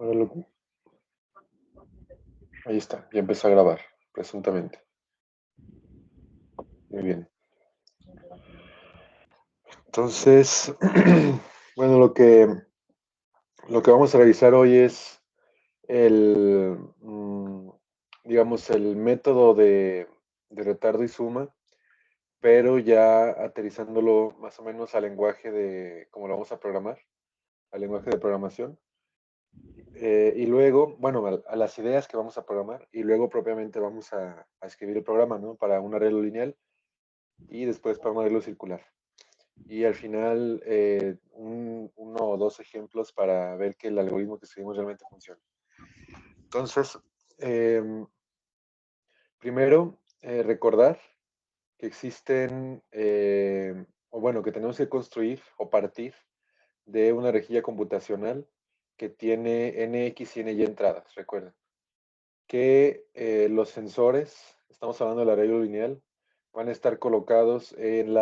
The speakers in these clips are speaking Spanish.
Órale. Ahí está, ya empezó a grabar, presuntamente. Muy bien. Entonces, bueno, lo que vamos a revisar hoy es el, digamos, el método de retardo y suma, pero ya aterrizándolo más o menos al lenguaje de cómo lo vamos a programar, al lenguaje de programación. Y luego, bueno, a las ideas que vamos a programar, y luego propiamente vamos a escribir el programa, ¿no? Para un arreglo lineal y después para un arreglo circular. Y al final, uno o dos ejemplos para ver que el algoritmo que escribimos realmente funciona. Entonces, primero, recordar que existen, o bueno, que tenemos que construir o partir de una rejilla computacional que tiene NX y NY entradas, recuerden. Que los sensores, estamos hablando del arreglo lineal, van a estar colocados en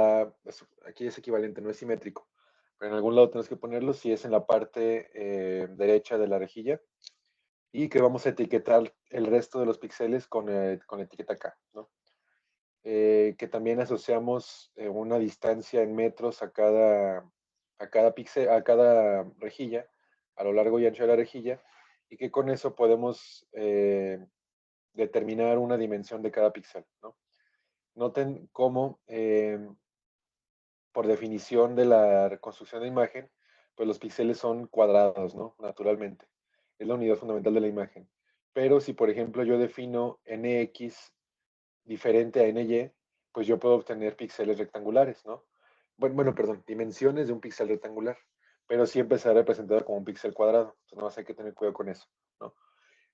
aquí es equivalente, no es simétrico, pero en algún lado tenemos que ponerlo si es en la parte derecha de la rejilla y que vamos a etiquetar el resto de los píxeles con etiqueta K, ¿no? Que también asociamos una distancia en metros a cada píxel, a cada rejilla, a lo largo y ancho de la rejilla, y que con eso podemos determinar una dimensión de cada píxel, ¿no? Noten cómo, por definición de la reconstrucción de imagen, pues los píxeles son cuadrados, ¿no? Naturalmente. Es la unidad fundamental de la imagen. Pero si, por ejemplo, yo defino NX diferente a NY, pues yo puedo obtener píxeles rectangulares, ¿no? Bueno, perdón, dimensiones de un píxel rectangular, pero siempre será representado como un píxel cuadrado. Entonces, no hay que tener cuidado con eso, ¿no?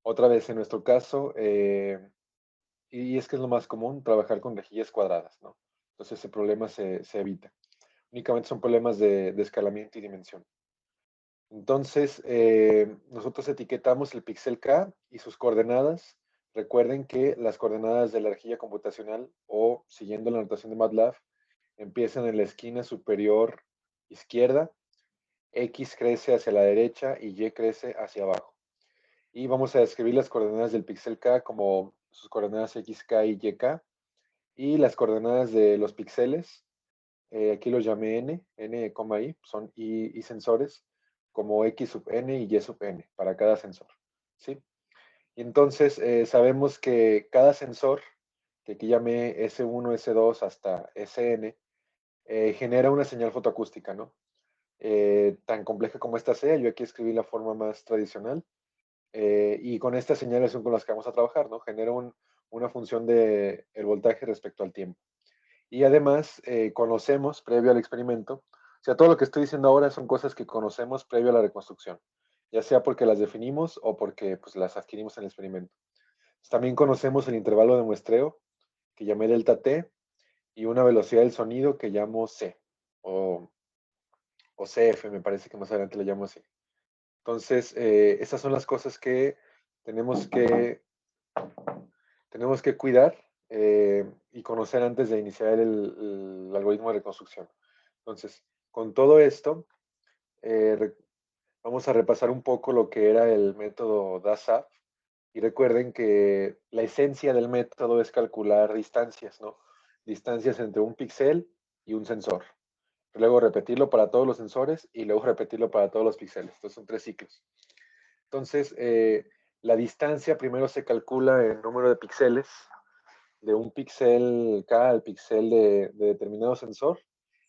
Otra vez, en nuestro caso, y es que es lo más común trabajar con rejillas cuadradas, ¿no? Entonces ese problema se evita. Únicamente son problemas de escalamiento y dimensión. Entonces, nosotros etiquetamos el píxel K y sus coordenadas. Recuerden que las coordenadas de la rejilla computacional, o siguiendo la notación de MATLAB, empiezan en la esquina superior izquierda, X crece hacia la derecha y Y crece hacia abajo. Y vamos a describir las coordenadas del píxel K como sus coordenadas XK y YK, y las coordenadas de los píxeles, aquí los llamé N, I, son y sensores, como X sub N y Y sub N para cada sensor, ¿sí? Y entonces sabemos que cada sensor, que aquí llamé S1, S2 hasta Sn, genera una señal fotoacústica, ¿no? Tan compleja como esta sea, yo aquí escribí la forma más tradicional, y con estas señales son con las que vamos a trabajar, ¿no? Genera una función de el voltaje respecto al tiempo. Y además conocemos previo al experimento, o sea, todo lo que estoy diciendo ahora son cosas que conocemos previo a la reconstrucción, ya sea porque las definimos o porque pues, las adquirimos en el experimento. También conocemos el intervalo de muestreo, que llamé delta t, y una velocidad del sonido que llamo c, o, o cf, me parece que más adelante le llamo así. Entonces, esas son las cosas que tenemos que, tenemos que cuidar y conocer antes de iniciar el algoritmo de reconstrucción. Entonces, con todo esto, vamos a repasar un poco lo que era el método DASAF. Y recuerden que la esencia del método es calcular distancias, ¿no? Distancias entre un píxel y un sensor. Luego repetirlo para todos los sensores y luego repetirlo para todos los píxeles. Estos son 3 ciclos. Entonces, la distancia primero se calcula en número de píxeles, de un píxel K al píxel de determinado sensor,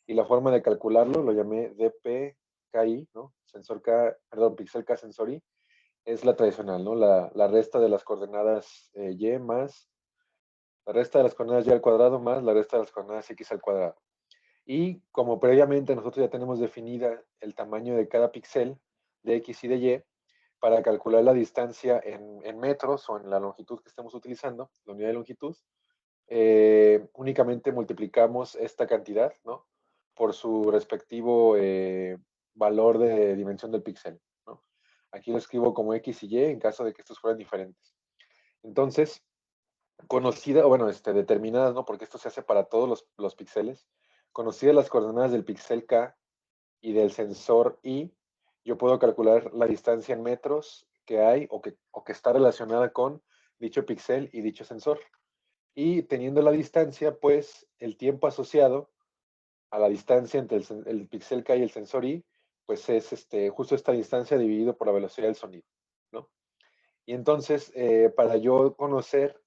y la forma de calcularlo lo llamé dpKi, ¿no? Sensor K, perdón, píxel K sensor I, es la tradicional, ¿no? La resta de las coordenadas Y más, la resta de las coordenadas Y al cuadrado más la resta de las coordenadas X al cuadrado. Y como previamente nosotros ya tenemos definida el tamaño de cada píxel de X y de Y, para calcular la distancia en metros o en la longitud que estemos utilizando, la unidad de longitud, únicamente multiplicamos esta cantidad, ¿no? Por su respectivo valor de dimensión del píxel, ¿no? Aquí lo escribo como X y Y en caso de que estos fueran diferentes. Entonces, conocida, bueno, determinadas, ¿no? Porque esto se hace para todos los píxeles. Conocidas las coordenadas del píxel K y del sensor I, yo puedo calcular la distancia en metros que hay o que está relacionada con dicho píxel y dicho sensor. Y teniendo la distancia, pues el tiempo asociado a la distancia entre el píxel K y el sensor I, pues es justo esta distancia dividido por la velocidad del sonido, ¿no? Y entonces, para yo conocer,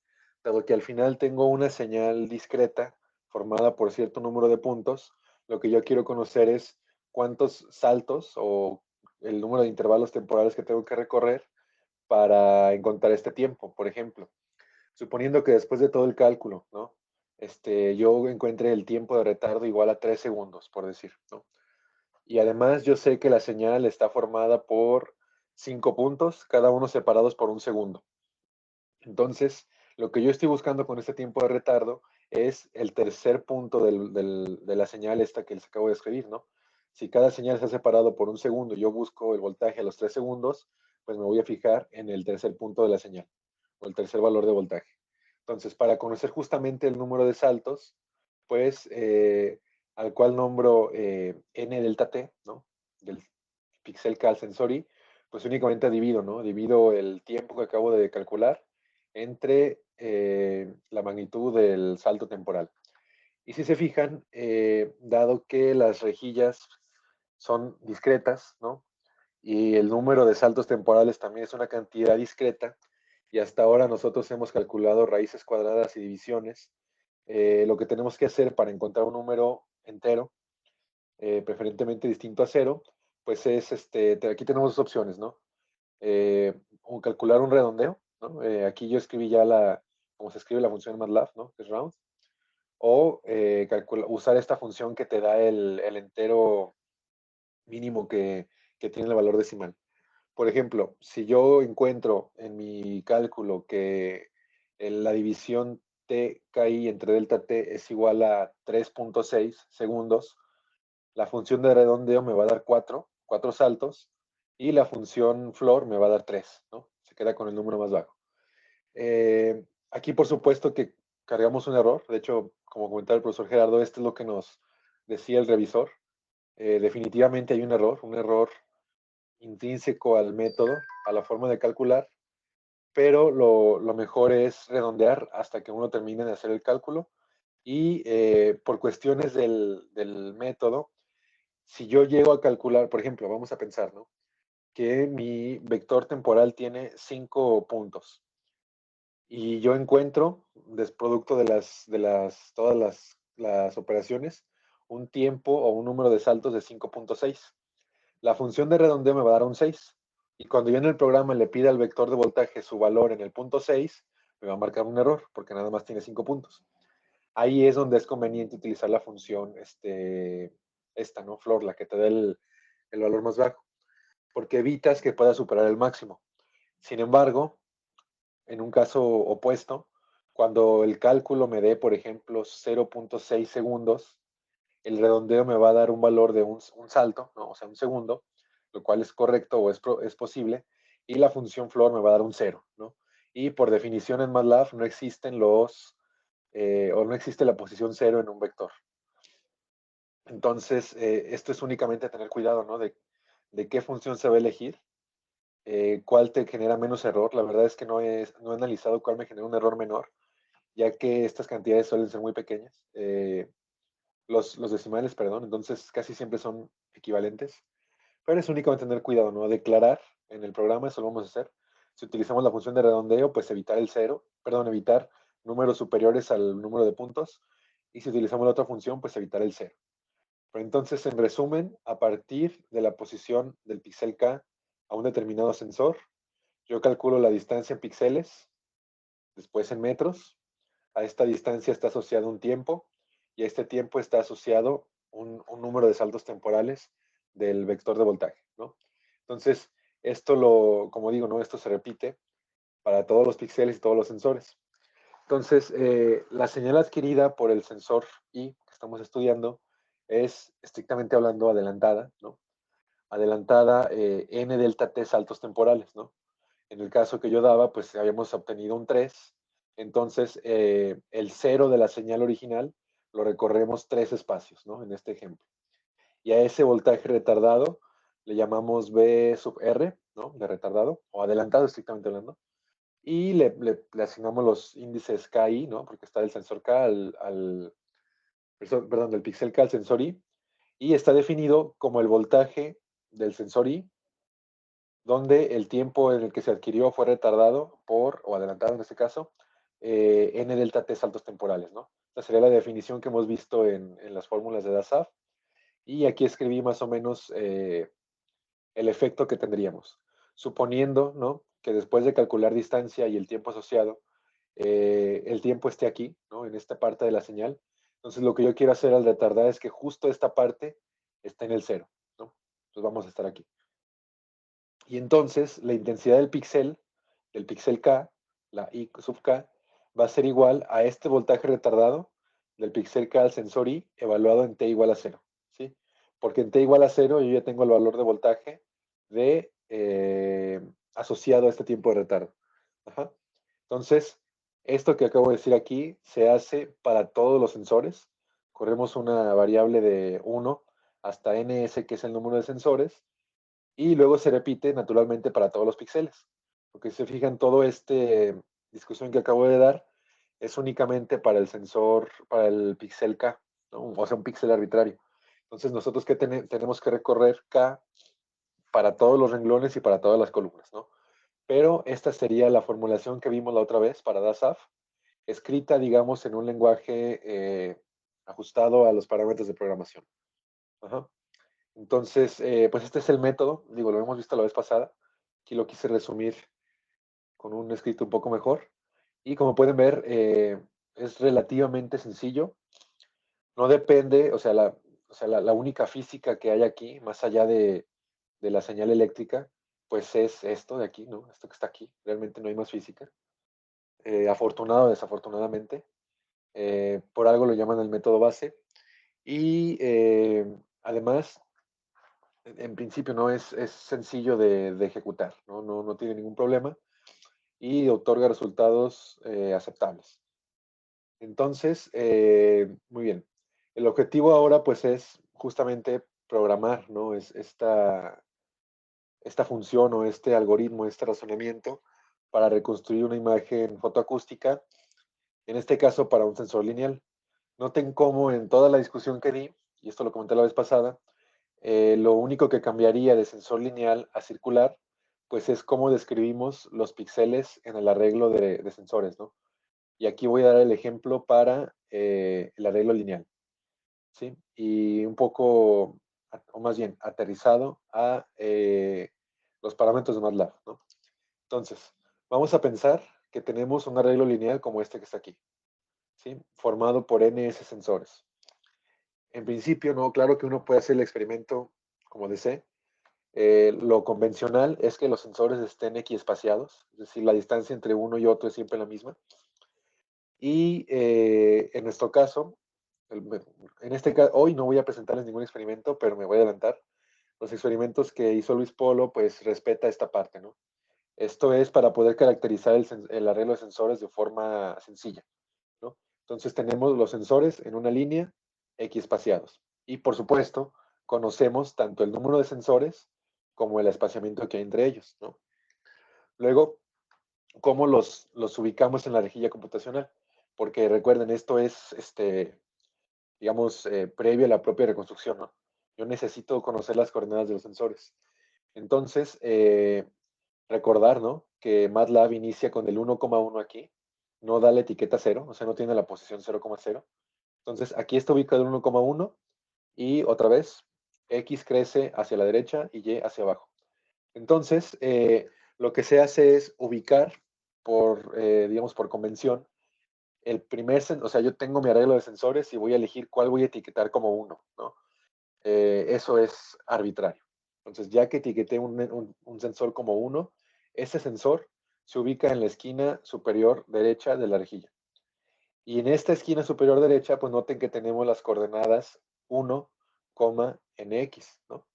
dado que al final tengo una señal discreta formada por cierto número de puntos, lo que yo quiero conocer es cuántos saltos o el número de intervalos temporales que tengo que recorrer para encontrar este tiempo. Por ejemplo, suponiendo que después de todo el cálculo, ¿no? Yo encuentre el tiempo de retardo igual a 3 segundos, por decir, ¿no? Y además yo sé que la señal está formada por 5 puntos, cada uno separados por un segundo. Entonces, lo que yo estoy buscando con este tiempo de retardo es el tercer punto de la señal esta que les acabo de escribir, ¿no? Si cada señal está separado por un segundo y yo busco el voltaje a los 3 segundos, pues me voy a fijar en el tercer punto de la señal o el tercer valor de voltaje. Entonces, para conocer justamente el número de saltos, pues al cual nombro n delta t, ¿no? Del píxel K al sensor I, pues únicamente divido, ¿no? Divido el tiempo que acabo de calcular entre la magnitud del salto temporal. Y si se fijan, dado que las rejillas son discretas, ¿no? Y el número de saltos temporales también es una cantidad discreta, y hasta ahora nosotros hemos calculado raíces cuadradas y divisiones, lo que tenemos que hacer para encontrar un número entero, preferentemente distinto a cero, pues es, aquí tenemos dos opciones, ¿no? Calcular un redondeo, ¿no? Aquí yo escribí ya como se escribe la función en MATLAB, ¿no? Que es round. O usar esta función que te da el entero mínimo que tiene el valor decimal. Por ejemplo, si yo encuentro en mi cálculo que la división TKI entre delta T es igual a 3.6 segundos, la función de redondeo me va a dar 4 saltos, y la función floor me va a dar 3, ¿no? Se queda con el número más bajo. Aquí, por supuesto, que cargamos un error. De hecho, como comentaba el profesor Gerardo, esto es lo que nos decía el revisor. Definitivamente hay un error intrínseco al método, a la forma de calcular, pero lo mejor es redondear hasta que uno termine de hacer el cálculo. Y por cuestiones del método, si yo llego a calcular, por ejemplo, vamos a pensar, ¿no? Que mi vector temporal tiene 5 puntos y yo encuentro, producto todas las operaciones, un tiempo o un número de saltos de 5.6. La función de redondeo me va a dar un 6. Y cuando yo en el programa le pida al vector de voltaje su valor en el punto 6, me va a marcar un error, porque nada más tiene 5 puntos. Ahí es donde es conveniente utilizar la función, esta, ¿no? Floor, la que te da el valor más bajo, porque evitas que pueda superar el máximo. Sin embargo, en un caso opuesto, cuando el cálculo me dé, por ejemplo, 0.6 segundos, el redondeo me va a dar un valor de un salto, ¿no? O sea, un segundo, lo cual es correcto o es posible, y la función floor me va a dar un 0, ¿no? Y por definición en MATLAB no existen o no existe la posición 0 en un vector. Entonces, esto es únicamente tener cuidado, ¿no? De qué función se va a elegir, cuál te genera menos error. La verdad es que no he analizado cuál me genera un error menor, ya que estas cantidades suelen ser muy pequeñas. Los decimales, perdón, entonces casi siempre son equivalentes. Pero es únicamente tener cuidado, ¿no? Declarar en el programa, eso lo vamos a hacer. Si utilizamos la función de redondeo, pues evitar el cero, perdón, evitar números superiores al número de puntos. Y si utilizamos la otra función, pues evitar el cero. Pero entonces, en resumen, a partir de la posición del píxel K a un determinado sensor, yo calculo la distancia en píxeles, después en metros. A esta distancia está asociado un tiempo, y a este tiempo está asociado un número de saltos temporales del vector de voltaje, ¿no? Entonces, como digo, ¿no? Esto se repite para todos los píxeles y todos los sensores. Entonces, la señal adquirida por el sensor I que estamos estudiando es, estrictamente hablando, adelantada, ¿no? Adelantada n delta t saltos temporales, ¿no? En el caso que yo daba, pues habíamos obtenido un 3. Entonces, el 0 de la señal original lo recorremos 3 espacios, ¿no? En este ejemplo. Y a ese voltaje retardado le llamamos B sub R, ¿no? De retardado, o adelantado estrictamente hablando, y le asignamos los índices KI, ¿no? Porque está del sensor K perdón, del píxel K al sensor I, y está definido como el voltaje del sensor I, donde el tiempo en el que se adquirió fue retardado o adelantado en este caso, n delta t saltos temporales, ¿no? Esa sería la definición que hemos visto en las fórmulas de DASAF, y aquí escribí más o menos el efecto que tendríamos, suponiendo, ¿no? Que después de calcular distancia y el tiempo asociado, el tiempo esté aquí, ¿no? En esta parte de la señal. Entonces lo que yo quiero hacer al retardar es que justo esta parte esté en el cero, ¿no? Entonces vamos a estar aquí. Y entonces la intensidad del píxel K, la I sub K, va a ser igual a este voltaje retardado del píxel K al sensor I evaluado en T igual a cero, ¿sí? Porque en T igual a cero yo ya tengo el valor de voltaje asociado a este tiempo de retardo. Ajá. Entonces, esto que acabo de decir aquí se hace para todos los sensores. Corremos una variable de 1 hasta ns, que es el número de sensores, y luego se repite naturalmente para todos los píxeles. Porque si se fijan, todo este discusión que acabo de dar es únicamente para el sensor, para el píxel K, ¿no? O sea, un píxel arbitrario. Entonces, nosotros que tenemos que recorrer K para todos los renglones y para todas las columnas, ¿no? Pero esta sería la formulación que vimos la otra vez para DASAF, escrita, digamos, en un lenguaje ajustado a los parámetros de programación. Ajá. Entonces, pues este es el método, digo, lo hemos visto la vez pasada. Aquí lo quise resumir con un escrito un poco mejor. Y como pueden ver, es relativamente sencillo. No depende, la única física que hay aquí, más allá de la señal eléctrica, pues es esto de aquí, ¿no? Esto que está aquí. Realmente no hay más física. Afortunado o desafortunadamente. Por algo lo llaman el método base. Y además, en principio no es sencillo de ejecutar, ¿no? No tiene ningún problema y otorga resultados aceptables. Entonces, muy bien. El objetivo ahora pues es justamente programar, ¿no? Es esta función o este algoritmo, este razonamiento para reconstruir una imagen fotoacústica, en este caso para un sensor lineal. Noten cómo en toda la discusión que di, y esto lo comenté la vez pasada, lo único que cambiaría de sensor lineal a circular, pues es cómo describimos los píxeles en el arreglo de sensores, ¿no? Y aquí voy a dar el ejemplo para el arreglo lineal, ¿sí? Y un poco, o más bien, aterrizado a los parámetros de MATLAB, ¿no? Entonces, vamos a pensar que tenemos un arreglo lineal como este que está aquí, ¿sí? Formado por ns sensores. En principio, no, claro que uno puede hacer el experimento como desee. Lo convencional es que los sensores estén equiespaciados, es decir, la distancia entre uno y otro es siempre la misma. Y en nuestro caso, en este caso, hoy no voy a presentarles ningún experimento, pero me voy a adelantar. Los experimentos que hizo Luis Polo, pues respeta esta parte, ¿no? Esto es para poder caracterizar el arreglo de sensores de forma sencilla, ¿no? Entonces tenemos los sensores en una línea equiespaciados. Y por supuesto, conocemos tanto el número de sensores como el espaciamiento que hay entre ellos, ¿no? Luego, ¿cómo los ubicamos en la rejilla computacional? Porque recuerden, esto es, digamos, previo a la propia reconstrucción, ¿no? Yo necesito conocer las coordenadas de los sensores. Entonces, recordar, ¿no? Que MATLAB inicia con el 1,1 aquí, no da la etiqueta 0, o sea, no tiene la posición 0,0. Entonces, aquí está ubicado el 1,1 y otra vez, X crece hacia la derecha y Y hacia abajo. Entonces, lo que se hace es ubicar digamos, por convención, o sea, yo tengo mi arreglo de sensores y voy a elegir cuál voy a etiquetar como 1, ¿no? Eso es arbitrario. Entonces, ya que etiqueté un sensor como 1, ese sensor se ubica en la esquina superior derecha de la rejilla. Y en esta esquina superior derecha, pues noten que tenemos las coordenadas 1, nx, ¿no?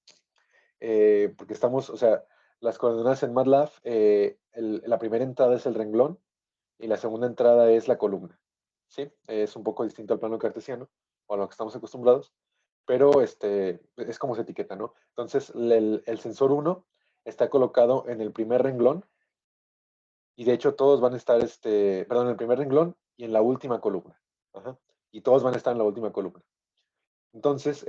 Porque estamos, o sea, las coordenadas en MATLAB, la primera entrada es el renglón y la segunda entrada es la columna, ¿sí? Es un poco distinto al plano cartesiano, o a lo que estamos acostumbrados, pero es como se etiqueta, ¿no? Entonces, el sensor 1 está colocado en el primer renglón y de hecho todos van a estar, perdón, en el primer renglón y en la última columna. Ajá. Y todos van a estar en la última columna. Entonces,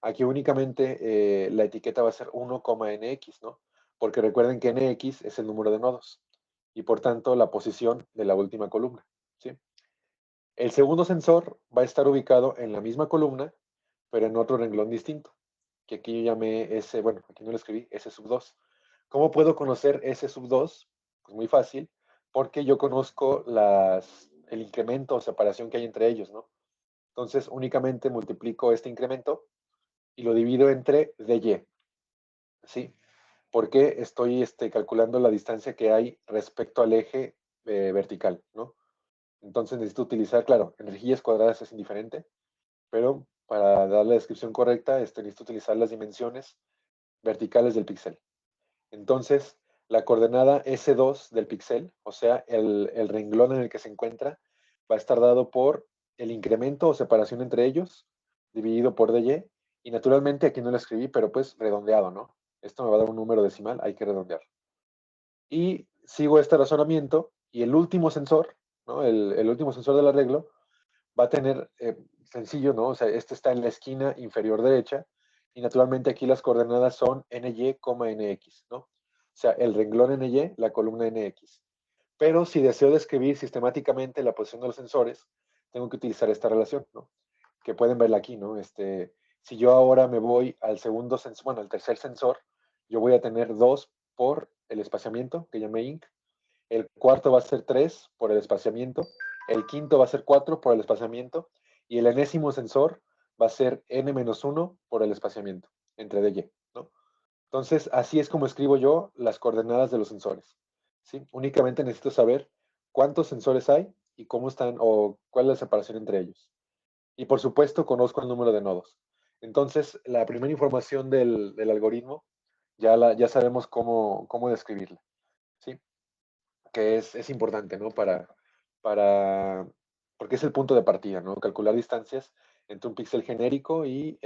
aquí únicamente la etiqueta va a ser 1,nx, ¿no? Porque recuerden que nx es el número de nodos y por tanto la posición de la última columna, ¿sí? El segundo sensor va a estar ubicado en la misma columna, pero en otro renglón distinto, que aquí yo llamé S, bueno, aquí no lo escribí, S sub 2. ¿Cómo puedo conocer S sub 2? Pues muy fácil, porque yo conozco el incremento o separación que hay entre ellos, ¿no? Entonces únicamente multiplico este incremento y lo divido entre dy, ¿sí? Porque estoy calculando la distancia que hay respecto al eje vertical, ¿no? Entonces necesito utilizar, claro, en rejillas cuadradas es indiferente, pero para dar la descripción correcta, necesito utilizar las dimensiones verticales del píxel. Entonces, la coordenada S2 del píxel, o sea, el renglón en el que se encuentra, va a estar dado por el incremento o separación entre ellos, dividido por dy, y naturalmente aquí no lo escribí, pero pues redondeado, ¿no? Esto me va a dar un número decimal, hay que redondear. Y sigo este razonamiento, y el último sensor, ¿no? El último sensor del arreglo, va a tener, sencillo, ¿no? O sea, este está en la esquina inferior derecha y naturalmente aquí las coordenadas son ny, nx, ¿no? O sea, el renglón ny, la columna nx. Pero si deseo describir sistemáticamente la posición de los sensores, tengo que utilizar esta relación, ¿no? Que pueden verla aquí, ¿no? Si yo ahora me voy al segundo sensor, bueno, al tercer sensor, yo voy a tener 2 por el espaciamiento, que llamé inc, el cuarto va a ser 3 por el espaciamiento, el quinto va a ser 4 por el espaciamiento y el enésimo sensor va a ser n-1 por el espaciamiento entre d y, ¿no? Entonces, así es como escribo yo las coordenadas de los sensores, ¿sí? Únicamente necesito saber cuántos sensores hay y cómo están o cuál es la separación entre ellos. Y por supuesto, conozco el número de nodos. Entonces, la primera información del algoritmo ya sabemos cómo describirla, ¿sí? Que es importante, ¿no? Para, porque es el punto de partida, ¿no? Calcular distancias entre un píxel genérico y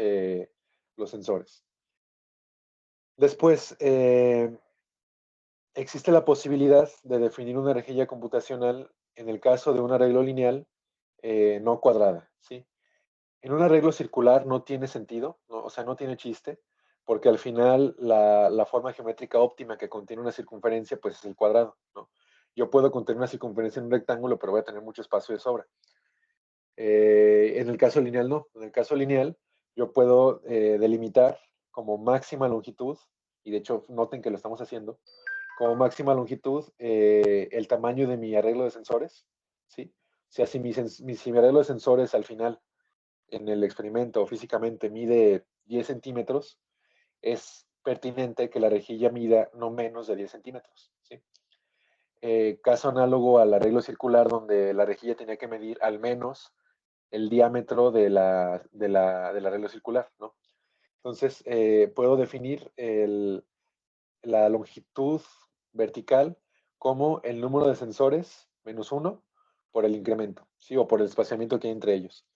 los sensores. Después, existe la posibilidad de definir una rejilla computacional en el caso de un arreglo lineal no cuadrada, ¿sí? En un arreglo circular no tiene sentido, ¿no? O sea, no tiene chiste, porque al final la forma geométrica óptima que contiene una circunferencia, pues es el cuadrado, ¿no? Yo puedo contener una circunferencia en un rectángulo, pero voy a tener mucho espacio de sobra. En el caso lineal, no. En el caso lineal, yo puedo delimitar como máxima longitud, y de hecho, noten que lo estamos haciendo, como máxima longitud el tamaño de mi arreglo de sensores, ¿sí? O sea, si mi arreglo de sensores al final en el experimento físicamente mide 10 centímetros, es pertinente que la rejilla mida no menos de 10 centímetros. ¿Sí? Caso análogo al arreglo circular donde la rejilla tenía que medir al menos el diámetro del arreglo circular. ¿No? Entonces, puedo definir la longitud vertical como el número de sensores menos uno por el incremento, ¿sí? O por el espaciamiento que hay entre ellos.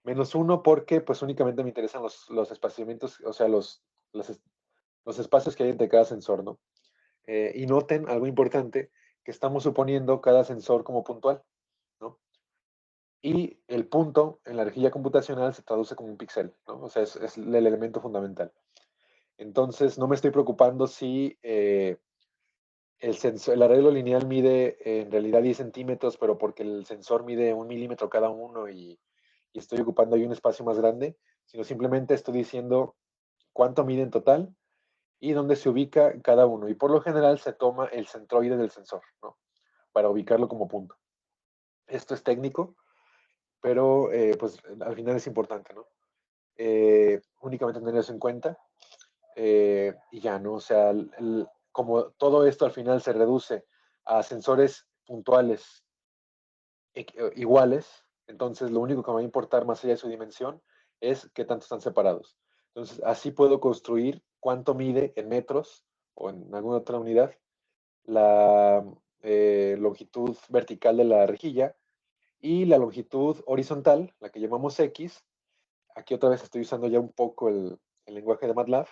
Menos uno porque pues únicamente me interesan los espaciamientos, o sea, los, los espacios que hay entre cada sensor, ¿no? Y noten algo importante, que estamos suponiendo cada sensor como puntual, ¿no? Y el punto en la rejilla computacional se traduce como un píxel, ¿no? O sea, es el elemento fundamental. Entonces, no me estoy preocupando si el arreglo lineal mide en realidad 10 centímetros, pero porque el sensor mide 1 milímetro cada uno y estoy ocupando ahí un espacio más grande, sino simplemente estoy diciendo cuánto mide en total y dónde se ubica cada uno. Y por lo general se toma el centroide del sensor, ¿no? Para ubicarlo como punto. Esto es técnico, pero pues al final es importante, ¿no? Únicamente tener eso en cuenta y ya, ¿no? O sea, como todo esto al final se reduce a sensores puntuales iguales, entonces lo único que me va a importar más allá de su dimensión es qué tanto están separados. Entonces, así puedo construir cuánto mide en metros o en alguna otra unidad la longitud vertical de la rejilla y la longitud horizontal, la que llamamos X, aquí otra vez estoy usando ya un poco el lenguaje de MATLAB.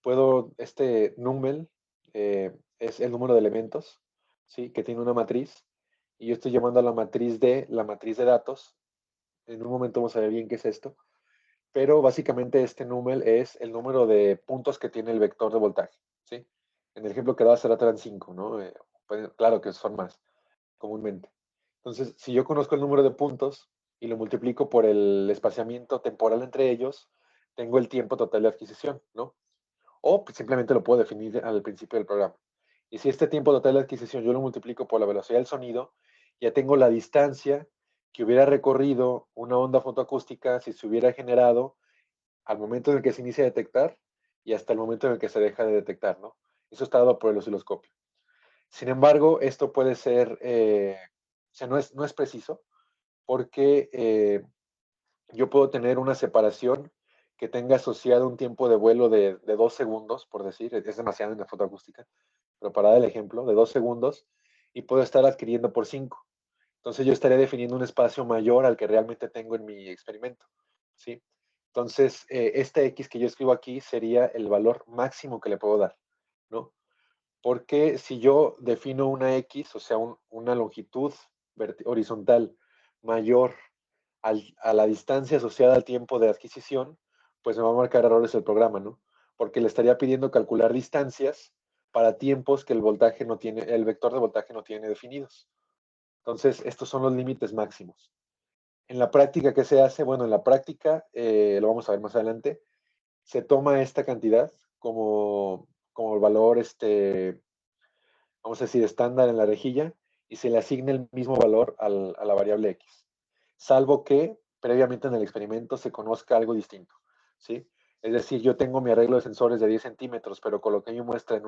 Puedo, este numel es el número de elementos, ¿sí? Que tiene una matriz. Y yo estoy llamando a la matriz de datos. En un momento vamos a ver bien qué es esto. Pero básicamente este numel es el número de puntos que tiene el vector de voltaje, ¿sí? En el ejemplo que daba hace rato eran 5, ¿no? Claro que son más comúnmente. Entonces, si yo conozco el número de puntos y lo multiplico por el espaciamiento temporal entre ellos, tengo el tiempo total de adquisición, ¿no? O pues, simplemente lo puedo definir al principio del programa. Y si este tiempo total de adquisición yo lo multiplico por la velocidad del sonido, ya tengo la distancia que hubiera recorrido una onda fotoacústica si se hubiera generado al momento en el que se inicia a detectar y hasta el momento en el que se deja de detectar, ¿no? Eso está dado por el osciloscopio. Sin embargo, esto puede ser, o sea, no es preciso, porque yo puedo tener una separación que tenga asociado un tiempo de vuelo de 2 segundos, por decir, es demasiado en la fotoacústica, pero para dar el ejemplo, de 2 segundos, y puedo estar adquiriendo por 5. Entonces yo estaría definiendo un espacio mayor al que realmente tengo en mi experimento, ¿sí? Entonces, este X que yo escribo aquí sería el valor máximo que le puedo dar, ¿no? Porque si yo defino una X, o sea, una longitud horizontal mayor a la distancia asociada al tiempo de adquisición, pues me va a marcar errores el programa, ¿no? Porque le estaría pidiendo calcular distancias para tiempos que el voltaje no tiene, el vector de voltaje no tiene definidos. Entonces, estos son los límites máximos. En la práctica, ¿qué se hace? Bueno, en la práctica, lo vamos a ver más adelante, se toma esta cantidad como el valor, vamos a decir, estándar en la rejilla y se le asigna el mismo valor a la variable x, salvo que previamente en el experimento se conozca algo distinto, ¿sí? Es decir, yo tengo mi arreglo de sensores de 10 centímetros, pero coloqué mi muestra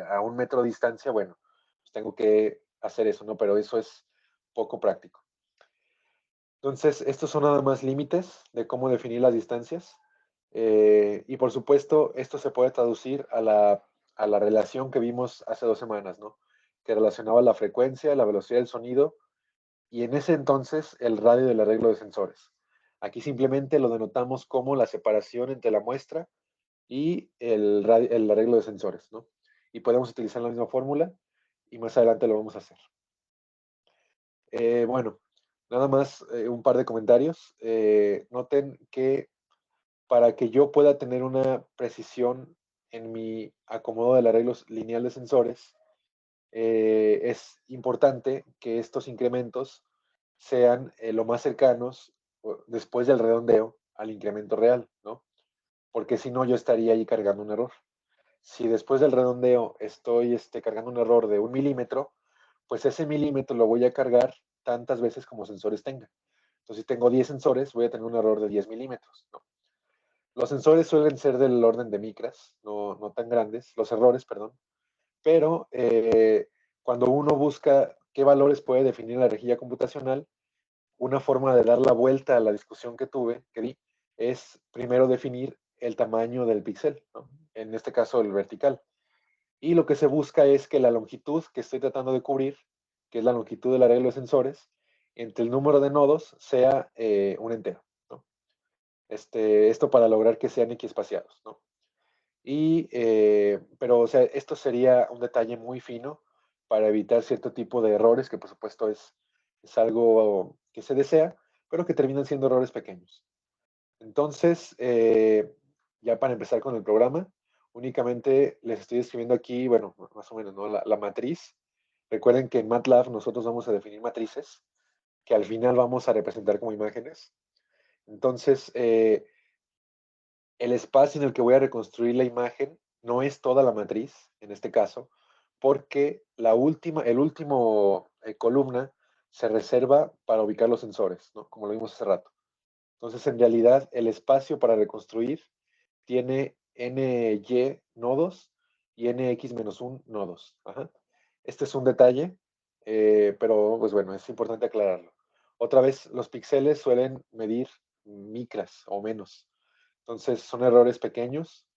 a 1 metro de distancia, bueno, pues tengo que hacer eso, ¿no? Pero eso es poco práctico. Entonces, estos son nada más límites de cómo definir las distancias. Y por supuesto, esto se puede traducir a la relación que vimos hace 2 semanas, ¿no? Que relacionaba la frecuencia, la velocidad del sonido y en ese entonces el radio del arreglo de sensores. Aquí simplemente lo denotamos como la separación entre la muestra y el arreglo de sensores, ¿no? Y podemos utilizar la misma fórmula y más adelante lo vamos a hacer. Bueno, nada más un par de comentarios. Noten que para que yo pueda tener una precisión en mi acomodo del arreglo lineal de sensores, es importante que estos incrementos sean lo más cercanos después del redondeo al incremento real, ¿no? Porque si no, yo estaría ahí cargando un error. Si después del redondeo estoy cargando un error de 1 milímetro, pues ese milímetro lo voy a cargar tantas veces como sensores tenga. Entonces, si tengo 10 sensores, voy a tener un error de 10 milímetros, ¿no? Los sensores suelen ser del orden de micras, no tan grandes, los errores, perdón, pero cuando uno busca qué valores puede definir la rejilla computacional, una forma de dar la vuelta a la discusión que di, es primero definir el tamaño del píxel, ¿no? En este caso el vertical. Y lo que se busca es que la longitud que estoy tratando de cubrir, que es la longitud del arreglo de sensores, entre el número de nodos sea un entero, ¿no? Esto para lograr que sean equiespaciados, ¿no? Pero, o sea, esto sería un detalle muy fino para evitar cierto tipo de errores, que por supuesto es algo que se desea, pero que terminan siendo errores pequeños. Entonces, ya para empezar con el programa, únicamente les estoy escribiendo aquí, bueno, más o menos, ¿no? La matriz. Recuerden que en MATLAB nosotros vamos a definir matrices que al final vamos a representar como imágenes. Entonces, el espacio en el que voy a reconstruir la imagen no es toda la matriz, en este caso, porque el último columna se reserva para ubicar los sensores, ¿no? Como lo vimos hace rato. Entonces, en realidad, el espacio para reconstruir tiene ny nodos y nx-1 nodos. Ajá. Este es un detalle, pero pues bueno, es importante aclararlo. Otra vez, los píxeles suelen medir micras o menos. Entonces, son errores pequeños,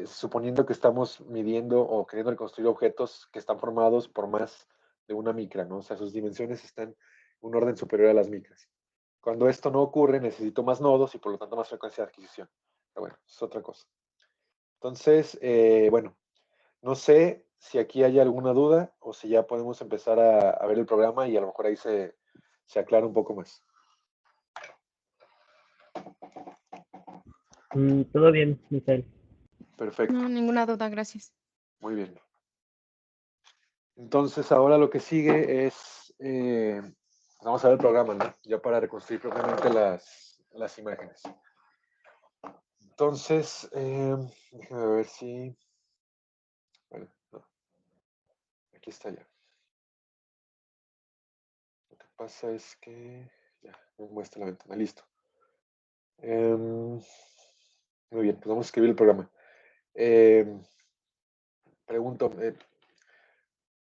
suponiendo que estamos midiendo o queriendo reconstruir objetos que están formados por más de una micra, ¿no? O sea, sus dimensiones están en un orden superior a las micras. Cuando esto no ocurre, necesito más nodos y por lo tanto más frecuencia de adquisición. Pero bueno, es otra cosa. Entonces, bueno, no sé si aquí hay alguna duda o si ya podemos empezar a ver el programa y a lo mejor ahí se aclara un poco más. Todo bien, Misael. Perfecto, No, ninguna duda, gracias. muy bien. Entonces, ahora lo que sigue es, vamos a ver el programa, ¿no? Ya para reconstruir propiamente las imágenes. Entonces, déjame ver si, bueno, no, aquí está ya. Lo que pasa es que, ya, me muestra la ventana, listo. Muy bien, pues vamos a escribir el programa. Pregunto,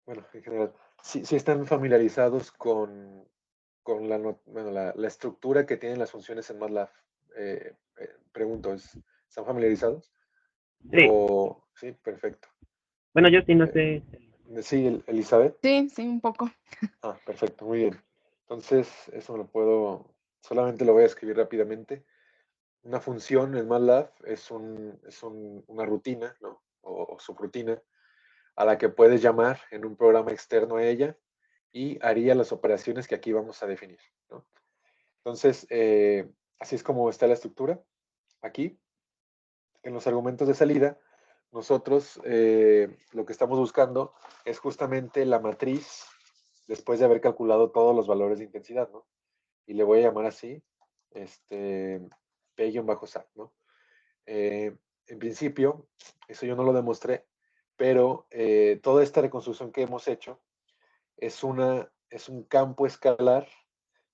bueno, en general, si están familiarizados con bueno, la estructura que tienen las funciones en MATLAB. Pregunto, ¿están familiarizados? Sí, O, sí, perfecto. bueno, yo sí no sé. Sí, Elizabeth. Sí, sí, un poco. Ah, perfecto, muy bien. Entonces, eso lo puedo, solamente lo voy a escribir rápidamente. Una función en MATLAB una rutina, ¿no? O subrutina a la que puedes llamar en un programa externo a ella y haría las operaciones que aquí vamos a definir, ¿no? Entonces, así es como está la estructura. Aquí, en los argumentos de salida, nosotros lo que estamos buscando es justamente la matriz después de haber calculado todos los valores de intensidad, ¿no? Y le voy a llamar así, P-SAT, ¿no? En principio, eso yo no lo demostré, pero toda esta reconstrucción que hemos hecho es un campo escalar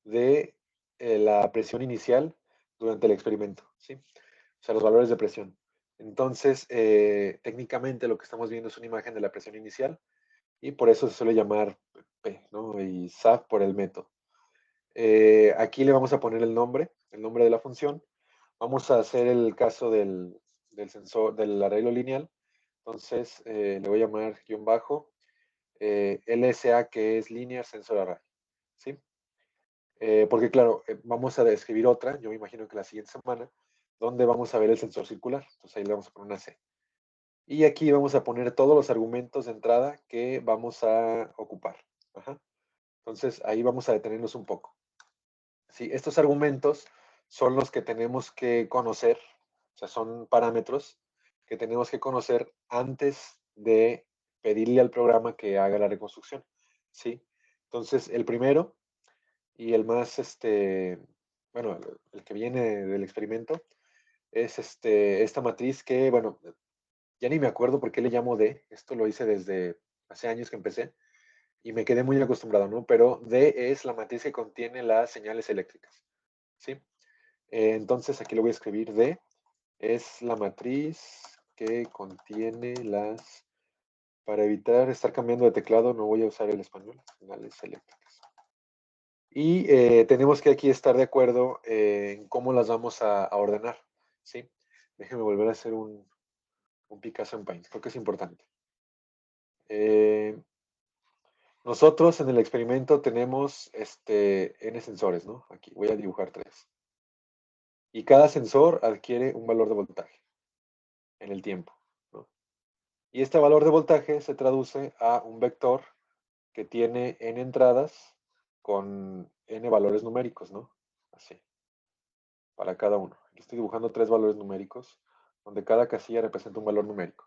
de la presión inicial durante el experimento, ¿sí? O sea, los valores de presión. Entonces, técnicamente lo que estamos viendo es una imagen de la presión inicial y por eso se suele llamar P, ¿no? Y SAF por el método. Aquí le vamos a poner el nombre de la función. Vamos a hacer el caso del sensor, del arreglo lineal. Entonces, le voy a llamar guión bajo LSA, que es Linear Sensor Array, ¿sí? Porque claro, vamos a describir otra, yo me imagino que la siguiente semana, donde vamos a ver el sensor circular. Entonces ahí le vamos a poner una C. Y aquí vamos a poner todos los argumentos de entrada que vamos a ocupar. Ajá. Entonces ahí vamos a detenernos un poco. Sí, estos argumentos son los que tenemos que conocer, o sea, son parámetros que tenemos que conocer antes de pedirle al programa que haga la reconstrucción. ¿Sí? Entonces, el primero y el más, bueno, el que viene del experimento es esta matriz que, bueno, ya ni me acuerdo por qué le llamo D, esto lo hice desde hace años que empecé y me quedé muy acostumbrado, ¿no? Pero D es la matriz que contiene las señales eléctricas, ¿sí? Entonces aquí lo voy a escribir D, es la matriz que contiene las, para evitar estar cambiando de teclado, no voy a usar el español, señales eléctricas. Y tenemos que aquí estar de acuerdo en cómo las vamos a ordenar, ¿sí? Déjenme volver a hacer un Picasso en Paint, creo que es importante. Nosotros en el experimento tenemos N sensores, ¿no? Aquí voy a dibujar 3. Y cada sensor adquiere un valor de voltaje en el tiempo, ¿no? Y este valor de voltaje se traduce a un vector que tiene N entradas con N valores numéricos, ¿no? Así, para cada uno. Aquí estoy dibujando 3 valores numéricos, donde cada casilla representa un valor numérico.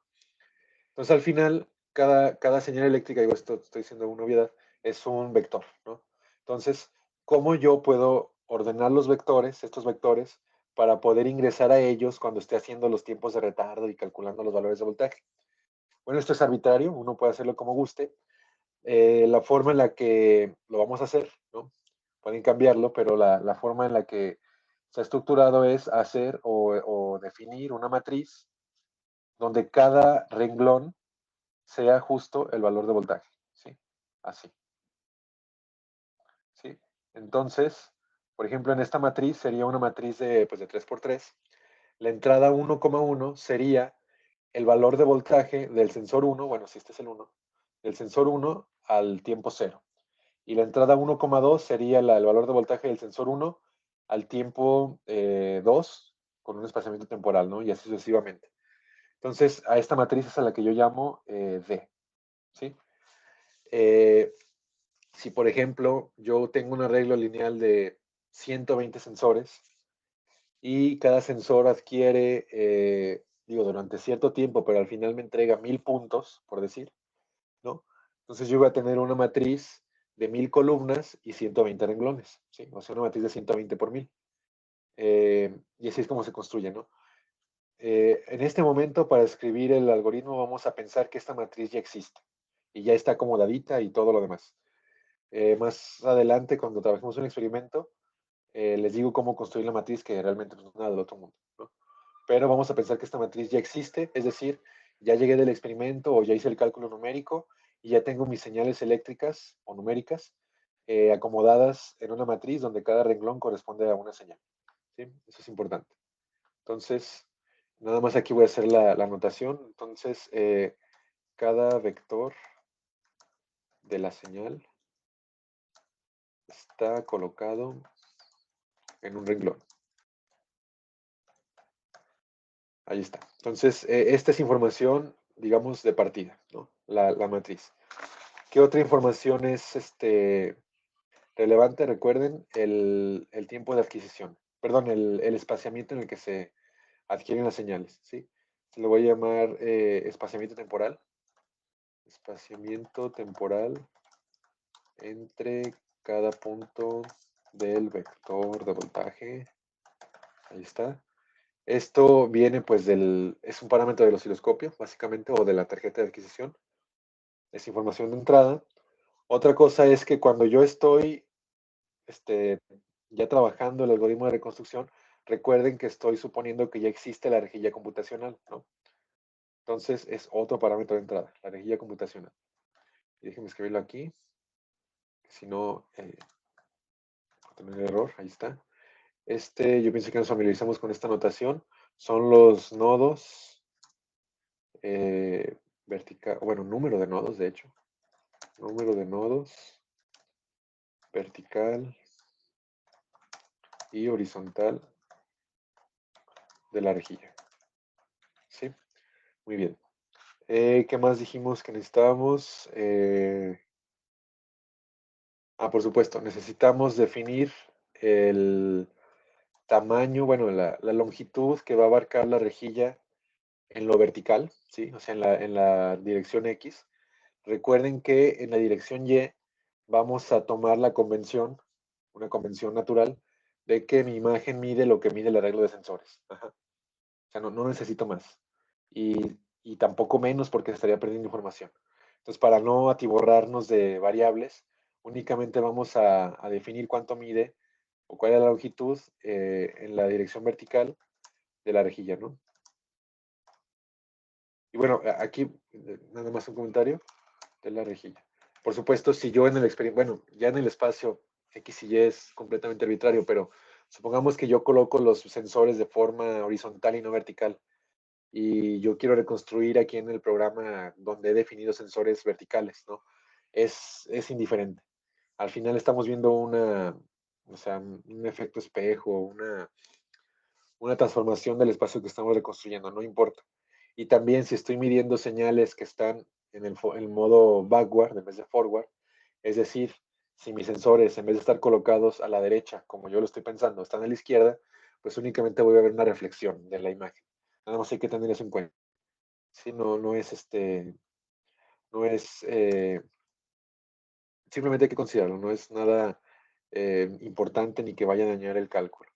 Entonces, al final, cada señal eléctrica, digo, esto estoy diciendo una obviedad, es un vector, ¿no? Entonces, ¿cómo yo puedo ordenar los vectores, estos vectores, para poder ingresar a ellos cuando esté haciendo los tiempos de retardo y calculando los valores de voltaje? Bueno, esto es arbitrario, uno puede hacerlo como guste. La forma en la que lo vamos a hacer, ¿no? Pueden cambiarlo, pero la forma en la que se ha estructurado es hacer o definir una matriz donde cada renglón sea justo el valor de voltaje, ¿sí? Así, ¿sí? Entonces, por ejemplo, en esta matriz sería una matriz de, pues, de 3x3. La entrada 1,1 sería el valor de voltaje del sensor 1, bueno, si este es el 1, del sensor 1 al tiempo 0. Y la entrada 1,2 sería el valor de voltaje del sensor 1 al tiempo 2 con un espaciamiento temporal, ¿no? Y así sucesivamente. Entonces, a esta matriz es a la que yo llamo D, ¿sí? Si, por ejemplo, yo tengo un arreglo lineal de 120 sensores y cada sensor adquiere, digo, durante cierto tiempo, pero al final me entrega 1000 puntos, por decir, ¿no? Entonces yo voy a tener una matriz de 1000 columnas y 120 renglones, ¿sí? O sea, una matriz de 120 por 1000. Y así es como se construye, ¿no? En este momento, para escribir el algoritmo, vamos a pensar que esta matriz ya existe y ya está acomodadita y todo lo demás. Más adelante, cuando trabajemos un experimento, les digo cómo construir la matriz, que realmente no es nada del otro mundo, ¿no? Pero vamos a pensar que esta matriz ya existe, es decir, ya llegué del experimento o ya hice el cálculo numérico y ya tengo mis señales eléctricas o numéricas acomodadas en una matriz donde cada renglón corresponde a una señal, ¿sí? Eso es importante. Entonces, nada más aquí voy a hacer la anotación. Entonces, cada vector de la señal está colocado en un renglón. Ahí está. Entonces, esta es información, digamos, de partida, ¿no? La matriz. ¿Qué otra información es relevante? Recuerden el tiempo de adquisición. Perdón, el espaciamiento en el que se adquieren las señales, ¿sí? Se lo voy a llamar espaciamiento temporal. Espaciamiento temporal entre cada punto del vector de voltaje. Ahí está. Esto viene pues es un parámetro del osciloscopio, básicamente, o de la tarjeta de adquisición. Es información de entrada. Otra cosa es que cuando yo estoy ya trabajando el algoritmo de reconstrucción, recuerden que estoy suponiendo que ya existe la rejilla computacional, ¿no? Entonces es otro parámetro de entrada, la rejilla computacional. Y déjenme escribirlo aquí, si no, tener error, ahí está. Yo pienso que nos familiarizamos con esta notación. Son los nodos vertical, bueno, número de nodos, de hecho. Número de nodos vertical y horizontal de la rejilla. ¿Sí? Muy bien. ¿Qué más dijimos que necesitábamos? Por supuesto, necesitamos definir el tamaño, bueno, la longitud que va a abarcar la rejilla en lo vertical, ¿sí? O sea, en la dirección X. Recuerden que en la dirección Y vamos a tomar la convención, una convención natural, de que mi imagen mide lo que mide el arreglo de sensores. Ajá. O sea, no necesito más. Y tampoco menos porque estaría perdiendo información. Entonces, para no atiborrarnos de variables, únicamente vamos a definir cuánto mide o cuál es la longitud en la dirección vertical de la rejilla, ¿no? Y bueno, aquí nada más un comentario de la rejilla. Por supuesto, si yo en el experimento, bueno, ya en el espacio X y Y es completamente arbitrario, pero supongamos que yo coloco los sensores de forma horizontal y no vertical. Y yo quiero reconstruir aquí en el programa donde he definido sensores verticales, ¿no? Es indiferente. Al final estamos viendo o sea, un efecto espejo, una transformación del espacio que estamos reconstruyendo, no importa. Y también si estoy midiendo señales que están en el modo backward en vez de forward, es decir, si mis sensores en vez de estar colocados a la derecha, como yo lo estoy pensando, están a la izquierda, pues únicamente voy a ver una reflexión de la imagen. Nada más hay que tener eso en cuenta. Sí, no es no es, simplemente hay que considerarlo, no es nada importante ni que vaya a dañar el cálculo.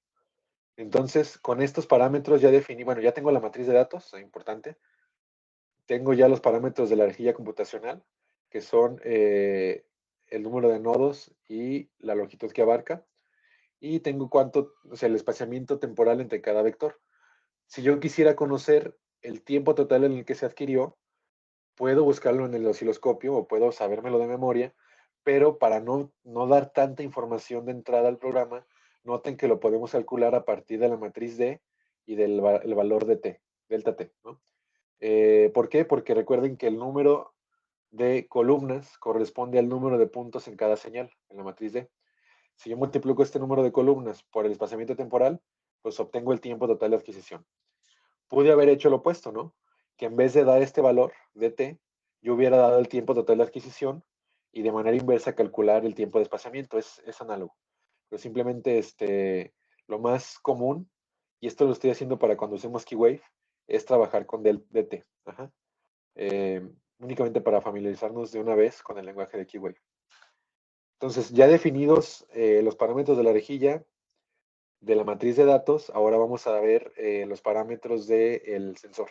Entonces, con estos parámetros ya definí, bueno, ya tengo la matriz de datos, es importante. Tengo ya los parámetros de la rejilla computacional, que son el número de nodos y la longitud que abarca. Y tengo o sea, el espaciamiento temporal entre cada vector. Si yo quisiera conocer el tiempo total en el que se adquirió, puedo buscarlo en el osciloscopio o puedo sabérmelo de memoria, pero para no dar tanta información de entrada al programa, noten que lo podemos calcular a partir de la matriz D y del el valor de T, delta T, ¿no? ¿Por qué? Porque recuerden que el número de columnas corresponde al número de puntos en cada señal, en la matriz D. Si yo multiplico este número de columnas por el espaciamiento temporal, pues obtengo el tiempo total de adquisición. Pude haber hecho lo opuesto, ¿no? Que en vez de dar este valor de t, yo hubiera dado el tiempo total de adquisición y de manera inversa calcular el tiempo de espaciamiento. Es análogo. Pero simplemente lo más común, y esto lo estoy haciendo para cuando usemos Keywave, es trabajar con del dt. Ajá. Únicamente para familiarizarnos de una vez con el lenguaje de Keywave. Entonces, ya definidos los parámetros de la rejilla, de la matriz de datos, ahora vamos a ver los parámetros del sensor.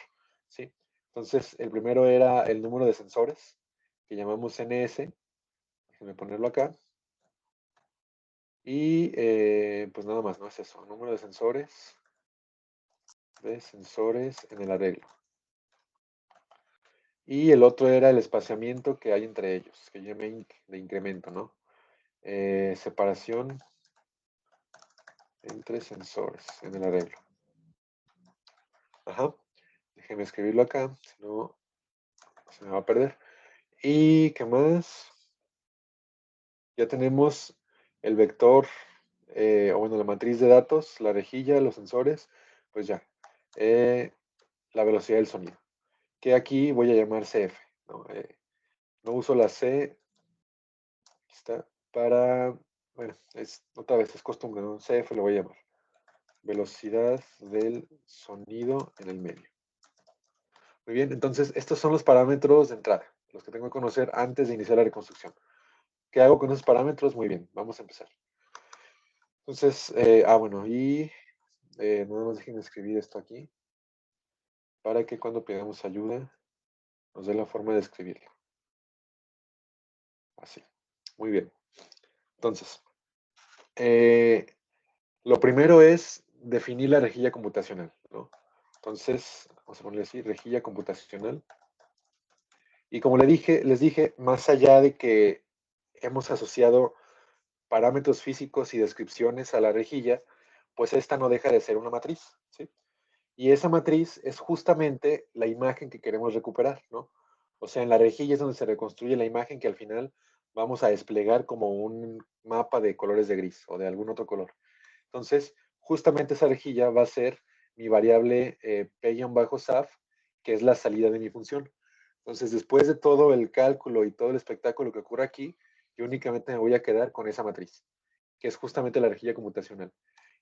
¿Sí? Entonces, el primero era el número de sensores, que llamamos ns. Déjenme ponerlo acá. Y pues nada más, no es eso. Número de sensores en el arreglo. Y el otro era el espaciamiento que hay entre ellos, que llamé de incremento, ¿no? Separación entre sensores en el arreglo. Ajá. Déjenme escribirlo acá, si no se me va a perder. ¿Y qué más? Ya tenemos el vector, o bueno, la matriz de datos, la rejilla, los sensores, pues ya. La velocidad del sonido, que aquí voy a llamar CF. No uso la C, aquí está, para, bueno, otra vez es costumbre, ¿no? CF lo voy a llamar. Velocidad del sonido en el medio. Muy bien, entonces estos son los parámetros de entrada, los que tengo que conocer antes de iniciar la reconstrucción. ¿Qué hago con esos parámetros? Muy bien, vamos a empezar. Entonces, bueno, y no nos dejen escribir esto aquí, para que cuando pidamos ayuda, nos dé la forma de escribirlo. Así, muy bien. Entonces, lo primero es definir la rejilla computacional, ¿no? Entonces, vamos a ponerle así, rejilla computacional. Y como les dije, más allá de que hemos asociado parámetros físicos y descripciones a la rejilla, pues esta no deja de ser una matriz, ¿sí? Y esa matriz es justamente la imagen que queremos recuperar, ¿no? O sea, en la rejilla es donde se reconstruye la imagen que al final vamos a desplegar como un mapa de colores de gris o de algún otro color. Entonces, justamente esa rejilla va a ser mi variable p-saf, que es la salida de mi función. Entonces, después de todo el cálculo y todo el espectáculo que ocurre aquí, yo únicamente me voy a quedar con esa matriz, que es justamente la rejilla computacional.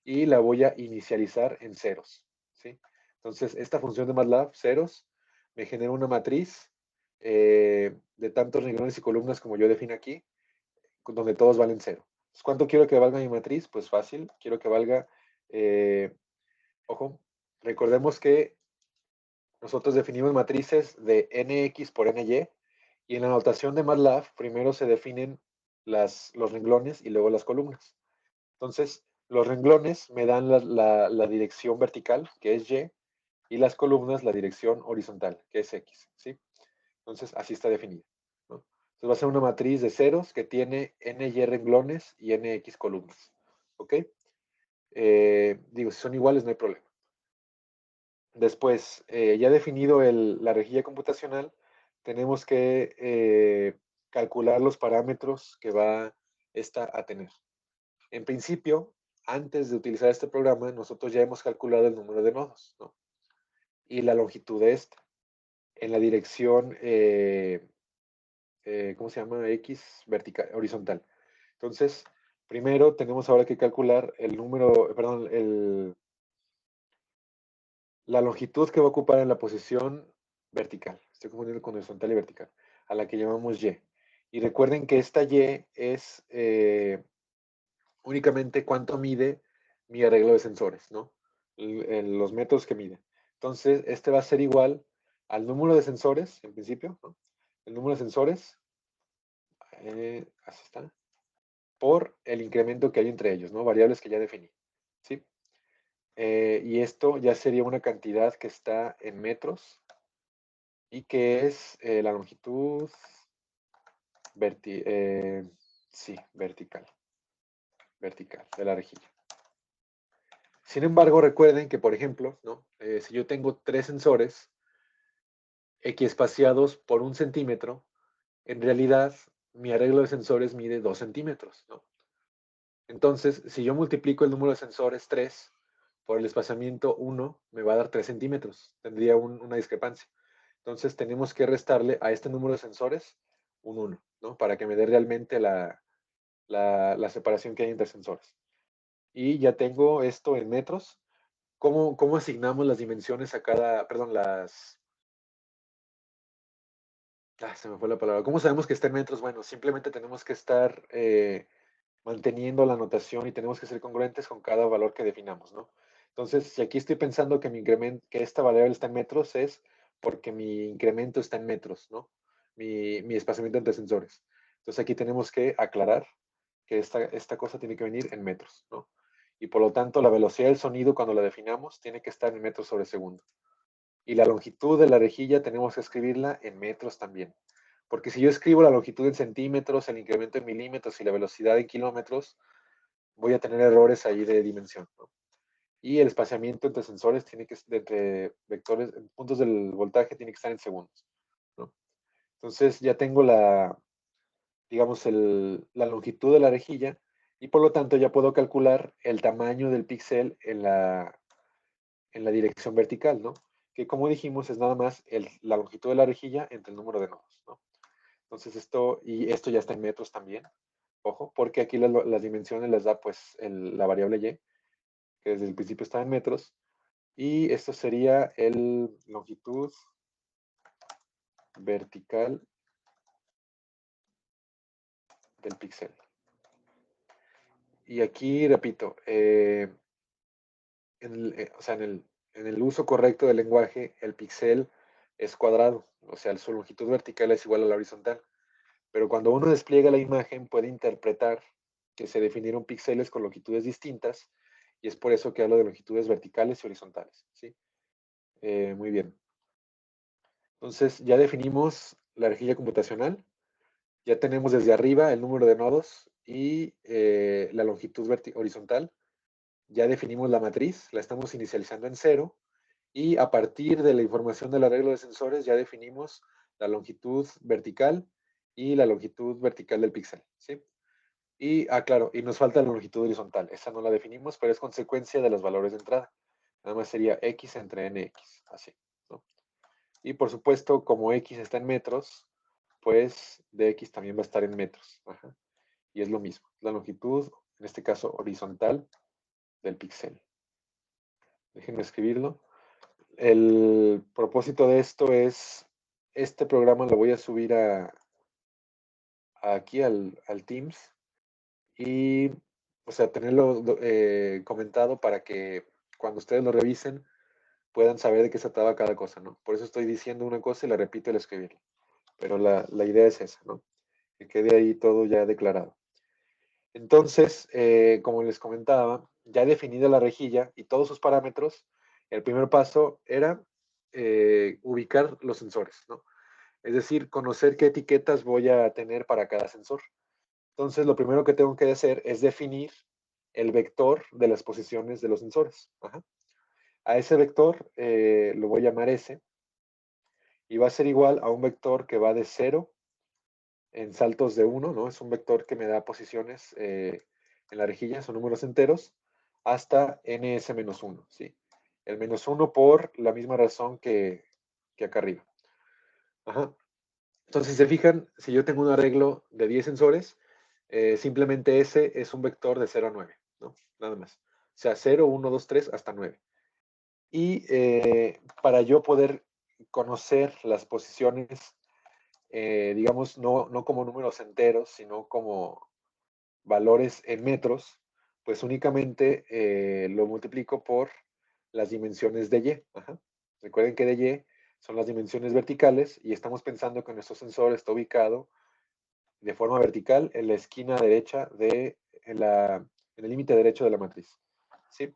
Y la voy a inicializar en ceros, ¿sí? Entonces, esta función de MATLAB, ceros, me genera una matriz de tantos renglones y columnas como yo defino aquí, donde todos valen cero. Entonces, ¿cuánto quiero que valga mi matriz? Pues fácil, quiero que valga, ojo, recordemos que nosotros definimos matrices de nx por ny, y en la notación de MATLAB primero se definen los renglones y luego las columnas. Entonces, los renglones me dan la dirección vertical, que es y, y las columnas la dirección horizontal, que es x, ¿sí? Entonces, así está definida, ¿no? Entonces, va a ser una matriz de ceros que tiene ny renglones y nx columnas, ¿ok? Digo, si son iguales no hay problema. Después, ya definido la rejilla computacional, tenemos que calcular los parámetros que va esta a tener. En principio, antes de utilizar este programa, nosotros ya hemos calculado el número de nodos, ¿no? Y la longitud de esta en la dirección, ¿cómo se llama? X vertical, horizontal. Entonces, primero tenemos ahora que calcular el número, perdón, la longitud que va a ocupar en la posición vertical. Estoy confundiendo con horizontal y vertical, a la que llamamos Y. Y recuerden que esta Y es únicamente cuánto mide mi arreglo de sensores, ¿no? Los metros que mide. Entonces, este va a ser igual al número de sensores, en principio, ¿no? El número de sensores, así está, por el incremento que hay entre ellos, ¿no? Variables que ya definí, ¿sí? Y esto ya sería una cantidad que está en metros y que es la longitud sí, vertical de la rejilla. Sin embargo, recuerden que, por ejemplo, ¿no? Si yo tengo 3 sensores equiespaciados por 1 centímetro, en realidad mi arreglo de sensores mide 2 centímetros, ¿no? Entonces, si yo multiplico el número de sensores 3 por el espaciamiento 1, me va a dar 3 centímetros. Tendría una discrepancia. Entonces, tenemos que restarle a este número de sensores un 1, ¿no? Para que me dé realmente la separación que hay entre sensores. Y ya tengo esto en metros. ¿Cómo asignamos las dimensiones a cada, perdón, se me fue la palabra. ¿Cómo sabemos que está en metros? Bueno, simplemente tenemos que estar manteniendo la notación y tenemos que ser congruentes con cada valor que definamos, ¿no? Entonces, si aquí estoy pensando que mi incremento, que esta variable está en metros, es porque mi incremento está en metros, ¿no? Mi espaciamiento entre sensores. Entonces, aquí tenemos que aclarar que esta cosa tiene que venir en metros, ¿no? Y por lo tanto, la velocidad del sonido, cuando la definamos, tiene que estar en metros sobre segundo. Y la longitud de la rejilla tenemos que escribirla en metros también. Porque si yo escribo la longitud en centímetros, el incremento en milímetros y la velocidad en kilómetros, voy a tener errores ahí de dimensión, ¿no? Y el espaciamiento entre sensores tiene que, entre vectores, puntos del voltaje, tiene que estar en segundos, ¿no? Entonces ya tengo digamos, la longitud de la rejilla y por lo tanto ya puedo calcular el tamaño del píxel en la dirección vertical, ¿no? Que como dijimos es nada más la longitud de la rejilla entre el número de nodos, ¿no? Entonces esto ya está en metros también, ojo, porque aquí las dimensiones las da pues la variable y, que desde el principio está en metros, y esto sería el longitud vertical del píxel. Y aquí, repito, o sea, en el uso correcto del lenguaje, el píxel es cuadrado, o sea, su longitud vertical es igual a la horizontal. Pero cuando uno despliega la imagen, puede interpretar que se definieron píxeles con longitudes distintas, y es por eso que hablo de longitudes verticales y horizontales, ¿sí? Muy bien. Entonces, ya definimos la rejilla computacional, ya tenemos desde arriba el número de nodos y la longitud horizontal. Ya definimos la matriz, la estamos inicializando en 0, y a partir de la información del arreglo de sensores ya definimos la longitud vertical y la longitud vertical del píxel, ¿sí? Y, claro, y nos falta la longitud horizontal. Esa no la definimos, pero es consecuencia de los valores de entrada. Nada más sería x entre nx, así, ¿no? Y por supuesto, como x está en metros, pues dx también va a estar en metros. Ajá. Y es lo mismo, la longitud, en este caso horizontal, del píxel. Déjenme escribirlo. El propósito de esto es, este programa lo voy a subir aquí al Teams y, o sea, tenerlo comentado para que cuando ustedes lo revisen puedan saber de qué se trataba cada cosa, ¿no? Por eso estoy diciendo una cosa y la repito al escribirla. Pero la idea es esa, ¿no? Que quede ahí todo ya declarado. Entonces, como les comentaba, ya definida la rejilla y todos sus parámetros, el primer paso era ubicar los sensores, ¿no? Es decir, conocer qué etiquetas voy a tener para cada sensor. Entonces, lo primero que tengo que hacer es definir el vector de las posiciones de los sensores. Ajá. A ese vector lo voy a llamar S y va a ser igual a un vector que va de 0 en saltos de 1, ¿no? Es un vector que me da posiciones en la rejilla, son números enteros, hasta ns-1, ¿sí? El -1 por la misma razón que acá arriba. Ajá. Entonces, si se fijan, si yo tengo un arreglo de 10 sensores, simplemente ese es un vector de 0 a 9, ¿no? Nada más. O sea, 0, 1, 2, 3, hasta 9. Y para yo poder conocer las posiciones, digamos, no como números enteros, sino como valores en metros, pues únicamente lo multiplico por las dimensiones de Y. Ajá. Recuerden que de Y son las dimensiones verticales y estamos pensando que nuestro sensor está ubicado de forma vertical en la esquina derecha en el límite derecho de la matriz. ¿Sí?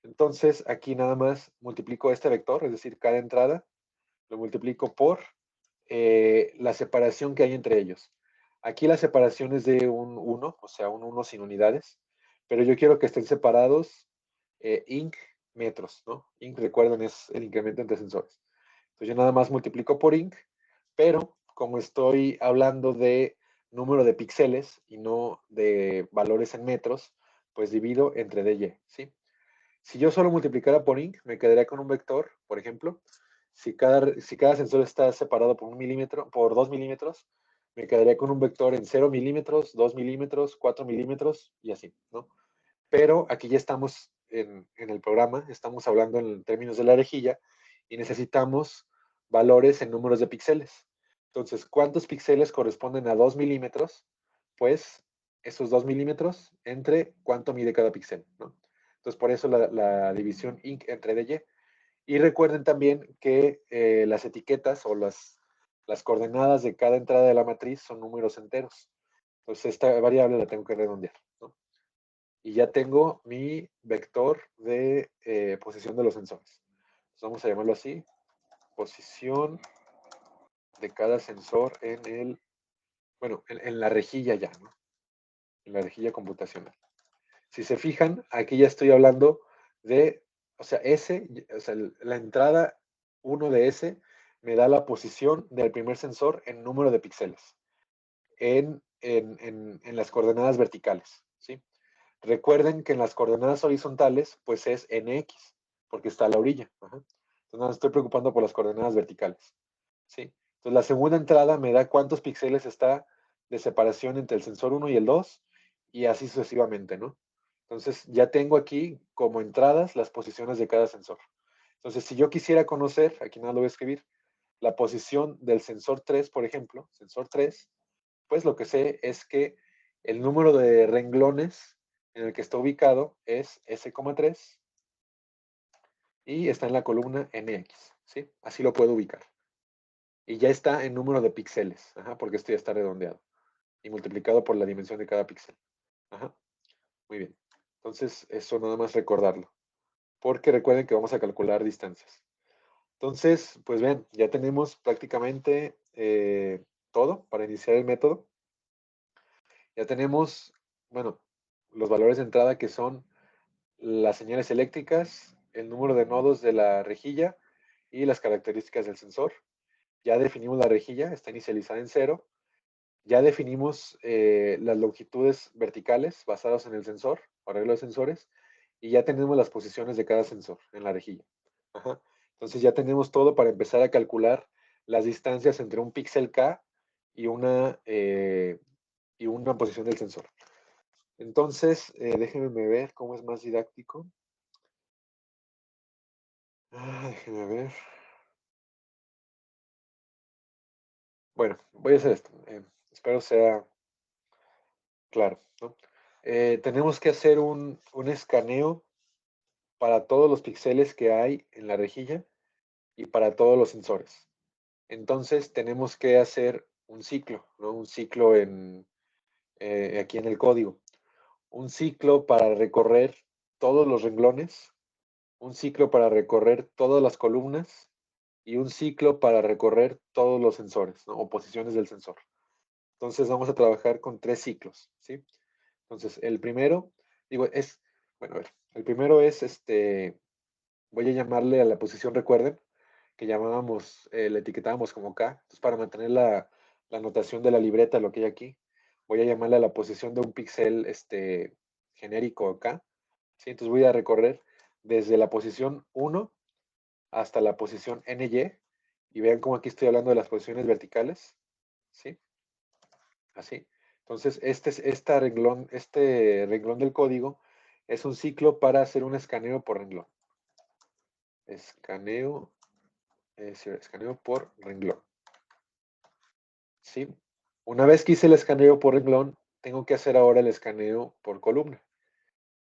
Entonces, aquí nada más multiplico este vector, es decir, cada entrada, lo multiplico por la separación que hay entre ellos. Aquí la separación es de un 1, o sea, un 1 sin unidades, pero yo quiero que estén separados inc metros, ¿no? Inc, recuerden, es el incremento entre sensores. Entonces yo nada más multiplico por inc, pero como estoy hablando de número de píxeles y no de valores en metros, pues divido entre dy, ¿sí? Si yo solo multiplicara por inc, me quedaría con un vector, por ejemplo, si cada sensor está separado por 1 milímetro, por 2 milímetros, me quedaría con un vector en 0 milímetros, 2 milímetros, 4 milímetros y así, ¿no? Pero aquí ya estamos en el programa, estamos hablando en términos de la rejilla y necesitamos valores en números de píxeles. Entonces, ¿cuántos píxeles corresponden a 2 milímetros? Pues esos 2 milímetros entre cuánto mide cada píxel, ¿no? Entonces, por eso la división inc entre dy. Y recuerden también que las etiquetas o las coordenadas de cada entrada de la matriz son números enteros. Entonces, esta variable la tengo que redondear, ¿no? Y ya tengo mi vector de posición de los sensores. Entonces, vamos a llamarlo así, posición de cada sensor en la rejilla ya, ¿no? En la rejilla computacional. Si se fijan, aquí ya estoy hablando de, o sea, la entrada 1 de S me da la posición del primer sensor en número de píxeles, en las coordenadas verticales, ¿sí? Recuerden que en las coordenadas horizontales, pues es nx, porque está a la orilla. Ajá. Entonces no me estoy preocupando por las coordenadas verticales, ¿sí? Entonces la segunda entrada me da cuántos píxeles está de separación entre el sensor 1 y el 2, y así sucesivamente, ¿no? Entonces ya tengo aquí como entradas las posiciones de cada sensor. Entonces si yo quisiera conocer, aquí nada lo voy a escribir, la posición del sensor 3, por ejemplo, sensor 3, pues lo que sé es que el número de renglones en el que está ubicado es S,3 y está en la columna NX, ¿sí? Así lo puedo ubicar. Y ya está en número de píxeles, ajá, porque esto ya está redondeado y multiplicado por la dimensión de cada píxel. Ajá. Muy bien. Entonces, eso nada más recordarlo. Porque recuerden que vamos a calcular distancias. Entonces, pues ven, ya tenemos prácticamente todo para iniciar el método. Ya tenemos, bueno, los valores de entrada que son las señales eléctricas, el número de nodos de la rejilla y las características del sensor. Ya definimos la rejilla, está inicializada en 0. Ya definimos las longitudes verticales basadas en el sensor, arreglo de sensores, y ya tenemos las posiciones de cada sensor en la rejilla. Ajá. Entonces ya tenemos todo para empezar a calcular las distancias entre un píxel K y una posición del sensor. Entonces, déjenme ver cómo es más didáctico. Déjenme ver. Bueno, voy a hacer esto. Espero sea claro, ¿no? Tenemos que hacer un escaneo para todos los píxeles que hay en la rejilla y para todos los sensores. Entonces, tenemos que hacer un ciclo, ¿no? Un ciclo aquí en el código. Un ciclo para recorrer todos los renglones, un ciclo para recorrer todas las columnas y un ciclo para recorrer todos los sensores, ¿no? O posiciones del sensor. Entonces vamos a trabajar con 3 ciclos, ¿sí? Entonces el primero, bueno, a ver, el primero es voy a llamarle a la posición, recuerden, que la etiquetábamos como K. Entonces para mantener la notación de la libreta, lo que hay aquí, voy a llamarle a la posición de un píxel genérico K, ¿sí? Entonces voy a recorrer desde la posición 1 hasta la posición NY, y vean cómo aquí estoy hablando de las posiciones verticales, ¿sí? Así. Entonces, este renglón del código es un ciclo para hacer un escaneo por renglón. Escaneo por renglón. ¿Sí? Una vez que hice el escaneo por renglón, tengo que hacer ahora el escaneo por columna.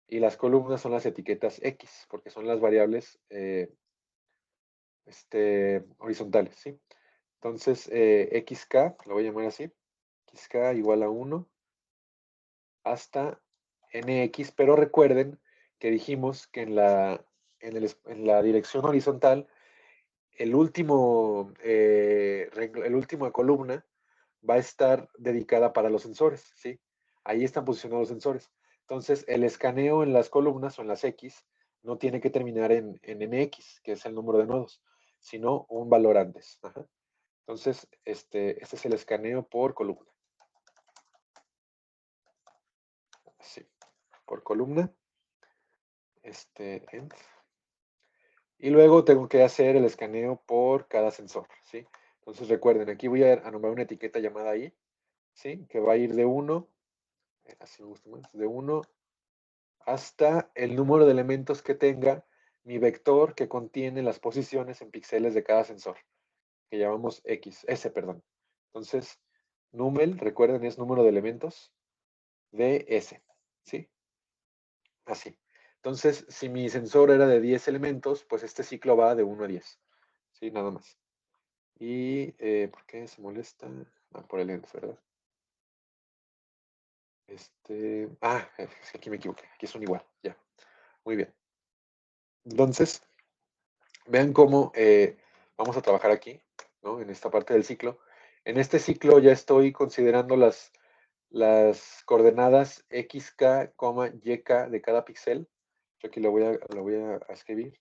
Y las columnas son las etiquetas X, porque son las variables horizontales, ¿sí? Entonces, XK, lo voy a llamar así, XK igual a 1 hasta NX, pero recuerden que dijimos que en la dirección horizontal, el última columna va a estar dedicada para los sensores, ¿sí? Ahí están posicionados los sensores. Entonces, el escaneo en las columnas o en las X no tiene que terminar en NX, que es el número de nodos, sino un valor antes. Ajá. Entonces, este es el escaneo por columna. Así. por columna. End. Y luego tengo que hacer el escaneo por cada sensor, ¿sí? Entonces recuerden, aquí voy a nombrar una etiqueta llamada I, ¿sí? Que va a ir de 1, así me gusta más, de 1 hasta el número de elementos que tenga mi vector que contiene las posiciones en píxeles de cada sensor, que llamamos S, perdón. Entonces, numel, recuerden, es número de elementos de S, ¿sí? Así. Entonces, si mi sensor era de 10 elementos, pues este ciclo va de 1 a 10, ¿sí? Nada más. Y, ¿por qué se molesta? Ah, por el end, ¿verdad? Es que aquí me equivoqué, aquí son igual, ya. Muy bien. Entonces, vean cómo vamos a trabajar aquí, ¿no? En esta parte del ciclo. En este ciclo ya estoy considerando las coordenadas xk, yk de cada píxel. Yo aquí lo voy a escribir.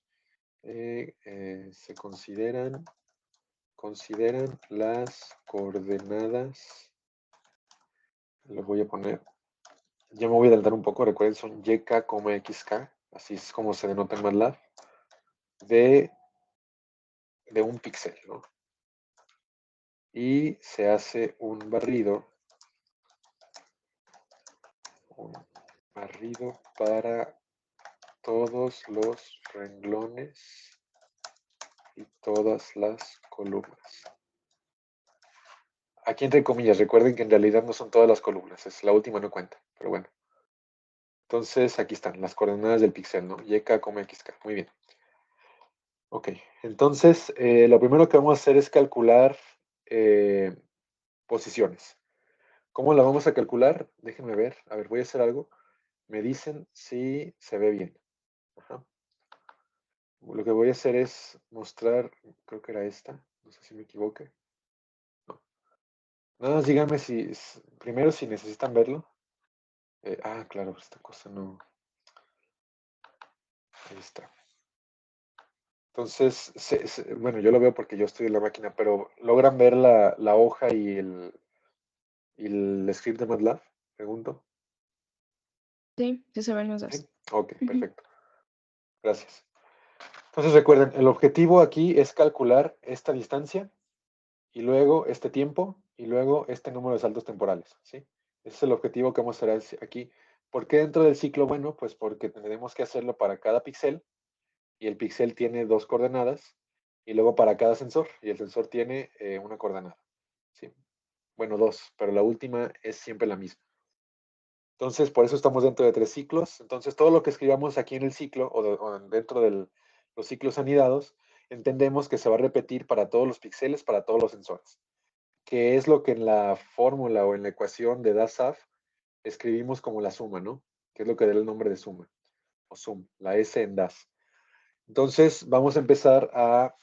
Se consideran las coordenadas, lo voy a poner, ya me voy a adelantar un poco, recuerden, son yk, xk, así es como se denota en MATLAB, de un píxel, ¿no? Y se hace un barrido para todos los renglones y todas las columnas. Aquí entre comillas, recuerden que en realidad no son todas las columnas, es la última no cuenta, pero bueno. Entonces aquí están las coordenadas del píxel, ¿no? YK, XK, muy bien. Ok, entonces lo primero que vamos a hacer es calcular posiciones. ¿Cómo la vamos a calcular? Déjenme ver, a ver, voy a hacer algo. Me dicen si se ve bien. Ajá. Lo que voy a hacer es mostrar, creo que era esta, no sé si me equivoqué. No. Nada más díganme primero si necesitan verlo. Claro, esta cosa no. Ahí está. Entonces, bueno, yo lo veo porque yo estoy en la máquina, pero ¿logran ver la hoja y el script de MATLAB? Pregunto. Sí, sí se ven los ¿Sí? dos. Ok, Ujú. perfecto. Gracias. Entonces recuerden, el objetivo aquí es calcular esta distancia y luego este tiempo y luego este número de saltos temporales, ¿sí? Ese es el objetivo que vamos a hacer aquí. ¿Por qué dentro del ciclo? Bueno, pues porque tenemos que hacerlo para cada píxel y el píxel tiene 2 coordenadas y luego para cada sensor y el sensor tiene una coordenada, ¿sí? Bueno, 2, pero la última es siempre la misma. Entonces, por eso estamos dentro de 3 ciclos. Entonces, todo lo que escribamos aquí en el ciclo o dentro de los ciclos anidados, entendemos que se va a repetir para todos los píxeles, para todos los sensores, que es lo que en la fórmula o en la ecuación de DASAF escribimos como la suma, ¿no? Que es lo que da el nombre de suma, o sum, la S en DAS. Entonces, vamos a empezar a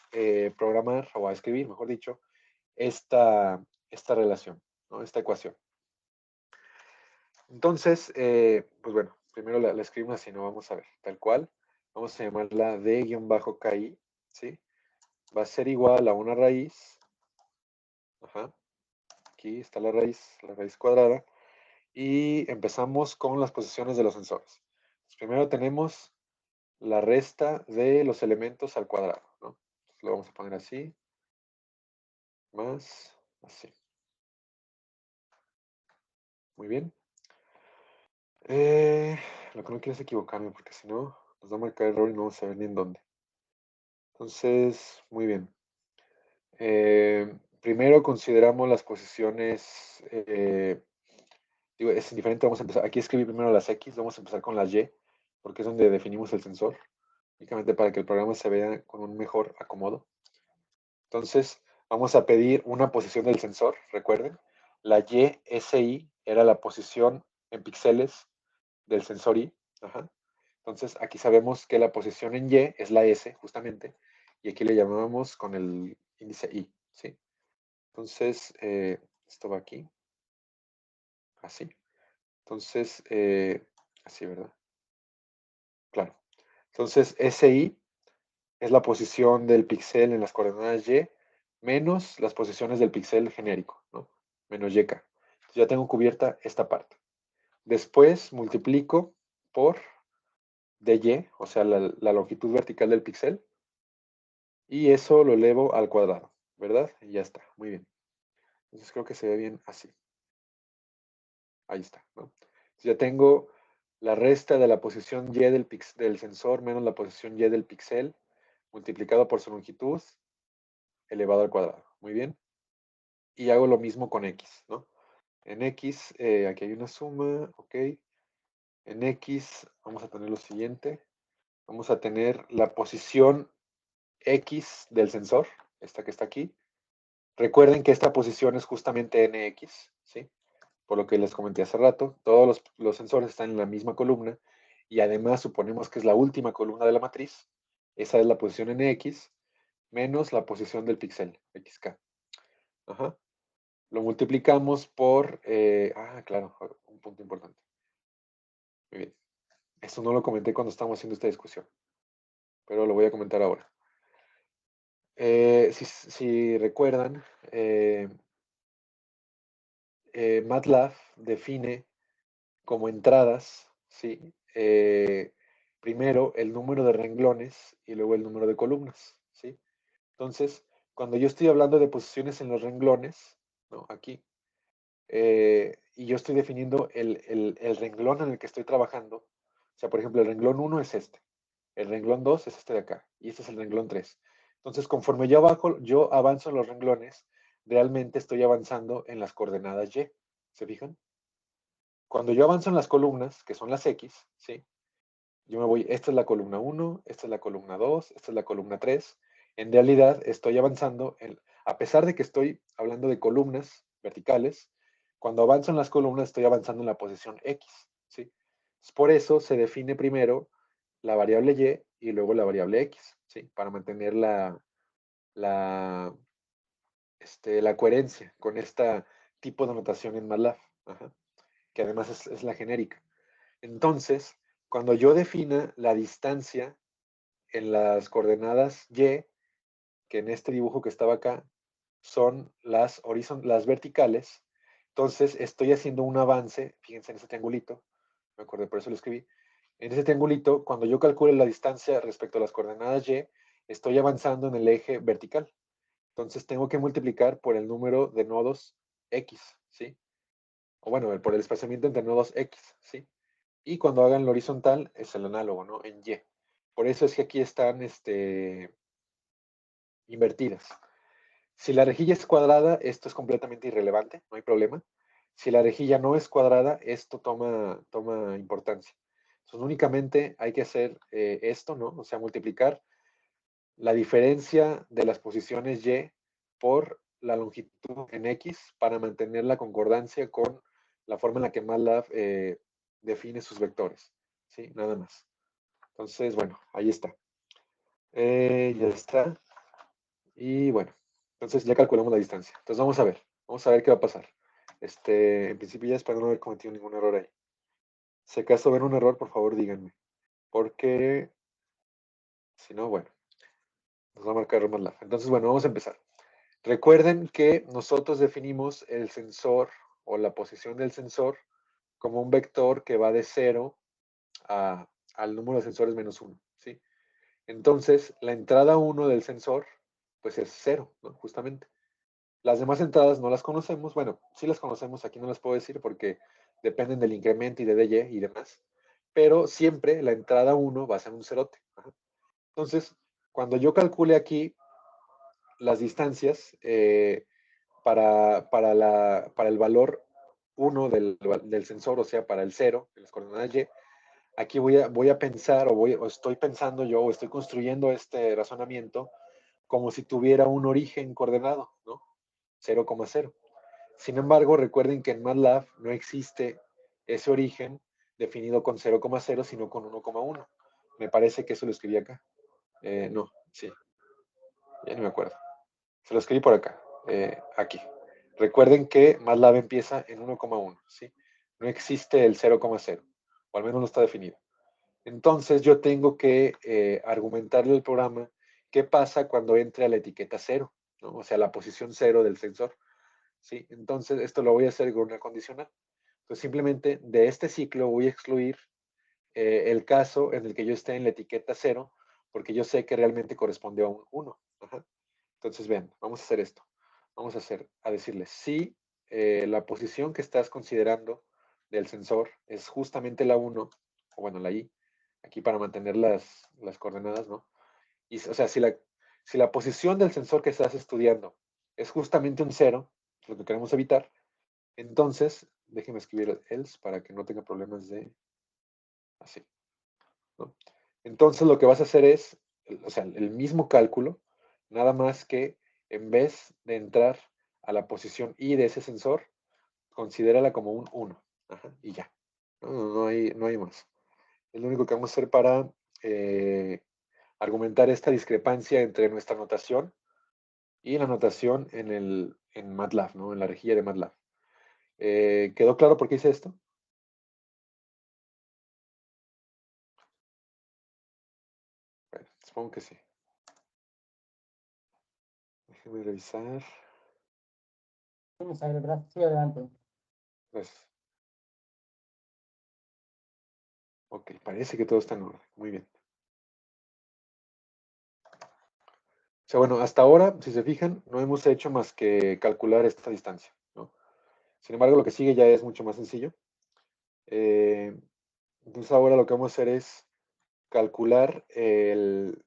programar, o a escribir, mejor dicho, esta relación, ¿no? Esta ecuación. Entonces, pues bueno, primero la escribimos así, no vamos a ver, tal cual. Vamos a llamarla d-ki, ¿sí? Va a ser igual a una raíz. Ajá. Aquí está la raíz cuadrada. Y empezamos con las posiciones de los sensores. Pues primero tenemos la resta de los elementos al cuadrado, ¿no? Entonces lo vamos a poner así, más, así. Muy bien. Lo que no quiero es equivocarme, porque si no, nos va a marcar error y no vamos a ver ni en dónde. Entonces, muy bien. Primero consideramos las posiciones, digo, es indiferente, vamos a empezar, aquí escribí primero las X, vamos a empezar con las Y, porque es donde definimos el sensor, únicamente para que el programa se vea con un mejor acomodo. Entonces, vamos a pedir una posición del sensor, recuerden, la YSI era la posición en píxeles del sensor I. Ajá. Entonces, aquí sabemos que la posición en Y es la S, justamente, y aquí le llamamos con el índice I, ¿sí? Entonces, esto va aquí, así. Entonces, así, ¿verdad? Claro. Entonces, SI es la posición del píxel en las coordenadas Y menos las posiciones del píxel genérico, ¿no? Menos YK. Entonces, ya tengo cubierta esta parte. Después multiplico por dy, o sea, la longitud vertical del píxel, y eso lo elevo al cuadrado, ¿verdad? Y ya está, muy bien. Entonces creo que se ve bien así. Ahí está, ¿no? Entonces ya tengo la resta de la posición y del sensor menos la posición y del píxel multiplicado por su longitud elevado al cuadrado. Muy bien. Y hago lo mismo con x, ¿no? En x, aquí hay una suma, ok. En x vamos a tener lo siguiente. Vamos a tener la posición x del sensor, esta que está aquí. Recuerden que esta posición es justamente nx, ¿sí? Por lo que les comenté hace rato, todos los sensores están en la misma columna y además suponemos que es la última columna de la matriz. Esa es la posición nx menos la posición del píxel, xk. Ajá. Lo multiplicamos por, claro, un punto importante. Muy bien. Esto no lo comenté cuando estábamos haciendo esta discusión, pero lo voy a comentar ahora. Si recuerdan, MATLAB define como entradas, ¿sí? Primero el número de renglones y luego el número de columnas, ¿sí? Entonces, cuando yo estoy hablando de posiciones en los renglones, ¿no? Aquí, y yo estoy definiendo el renglón en el que estoy trabajando, o sea, por ejemplo, el renglón 1 es este, el renglón 2 es este de acá, y este es el renglón 3. Entonces, conforme yo avanzo en los renglones, realmente estoy avanzando en las coordenadas Y, ¿se fijan? Cuando yo avanzo en las columnas, que son las X, ¿sí? Yo me voy, esta es la columna 1, esta es la columna 2, esta es la columna 3. En realidad estoy avanzando, a pesar de que estoy hablando de columnas verticales, cuando avanzo en las columnas estoy avanzando en la posición X, ¿sí? Por eso se define primero la variable Y y luego la variable X, ¿sí? Para mantener la, la coherencia con este tipo de notación en MATLAB, ajá, que además es la genérica. Entonces, cuando yo defina la distancia en las coordenadas Y, que en este dibujo que estaba acá, son las verticales, entonces estoy haciendo un avance, fíjense en ese triangulito, me acordé, por eso lo escribí, en ese triangulito, cuando yo calcule la distancia respecto a las coordenadas Y, estoy avanzando en el eje vertical. Entonces tengo que multiplicar por el número de nodos X, ¿sí? O bueno, por el espaciamiento entre nodos X, ¿sí? Y cuando hagan el horizontal es el análogo, ¿no? En Y. Por eso es que aquí están invertidas. Si la rejilla es cuadrada, esto es completamente irrelevante, no hay problema. Si la rejilla no es cuadrada, esto toma importancia. Entonces únicamente hay que hacer esto, ¿no? O sea, multiplicar la diferencia de las posiciones Y por la longitud en X para mantener la concordancia con la forma en la que MATLAB define sus vectores. ¿Sí? Nada más. Entonces, bueno, ahí está. Ya está. Y bueno, entonces ya calculamos la distancia. Entonces vamos a ver qué va a pasar. En principio ya espero no haber cometido ningún error ahí. Si acaso ven un error, por favor díganme. Porque si no, bueno, nos va a marcar MATLAB. Entonces, bueno, vamos a empezar. Recuerden que nosotros definimos el sensor o la posición del sensor como un vector que va de 0 al número de sensores menos 1, ¿sí? Entonces, la entrada 1 del sensor, pues es 0, ¿no? Justamente. Las demás entradas no las conocemos, bueno, sí las conocemos, aquí no las puedo decir porque dependen del incremento y de dy y demás, pero siempre la entrada 1 va a ser un cerote. Ajá. Entonces, cuando yo calcule aquí las distancias para el valor 1 del sensor, o sea, para el 0, en las coordenadas y, aquí voy a pensar, o estoy pensando yo, o estoy construyendo este razonamiento como si tuviera un origen coordenado, ¿no? 0,0. Sin embargo, recuerden que en MATLAB no existe ese origen definido con 0,0, sino con 1,1. Me parece que eso lo escribí acá. No, sí, ya no me acuerdo. Se lo escribí por acá, aquí. Recuerden que MATLAB empieza en 1,1, ¿sí? No existe el 0,0, o al menos no está definido. Entonces yo tengo que argumentarle al programa qué pasa cuando entre a la etiqueta 0, ¿no? O sea, la posición 0 del sensor, ¿sí? Entonces esto lo voy a hacer con una condicional. Entonces simplemente de este ciclo voy a excluir el caso en el que yo esté en la etiqueta 0, porque yo sé que realmente corresponde a un 1. Ajá. Entonces, vean, vamos a hacer esto. Vamos a decirle, si la posición que estás considerando del sensor es justamente la 1, o bueno, la I, aquí para mantener las coordenadas, ¿no? Y, o sea, si la posición del sensor que estás estudiando es justamente un 0, lo que queremos evitar, entonces, déjenme escribir el else para que no tenga problemas de así, ¿no? Entonces lo que vas a hacer es, o sea, el mismo cálculo, nada más que en vez de entrar a la posición I de ese sensor, considérala como un 1. Ajá, y ya. No hay más. Es lo único que vamos a hacer para argumentar esta discrepancia entre nuestra notación y la notación en MATLAB, ¿no? En la rejilla de MATLAB. ¿Quedó claro por qué hice esto? Bueno, supongo que sí. Déjeme revisar. Sí, me sale, gracias. Sí, adelante. Gracias. Ok, parece que todo está en orden. Muy bien. O sea, bueno, hasta ahora, si se fijan, no hemos hecho más que calcular esta distancia, ¿no? Sin embargo, lo que sigue ya es mucho más sencillo. Entonces ahora lo que vamos a hacer es calcular el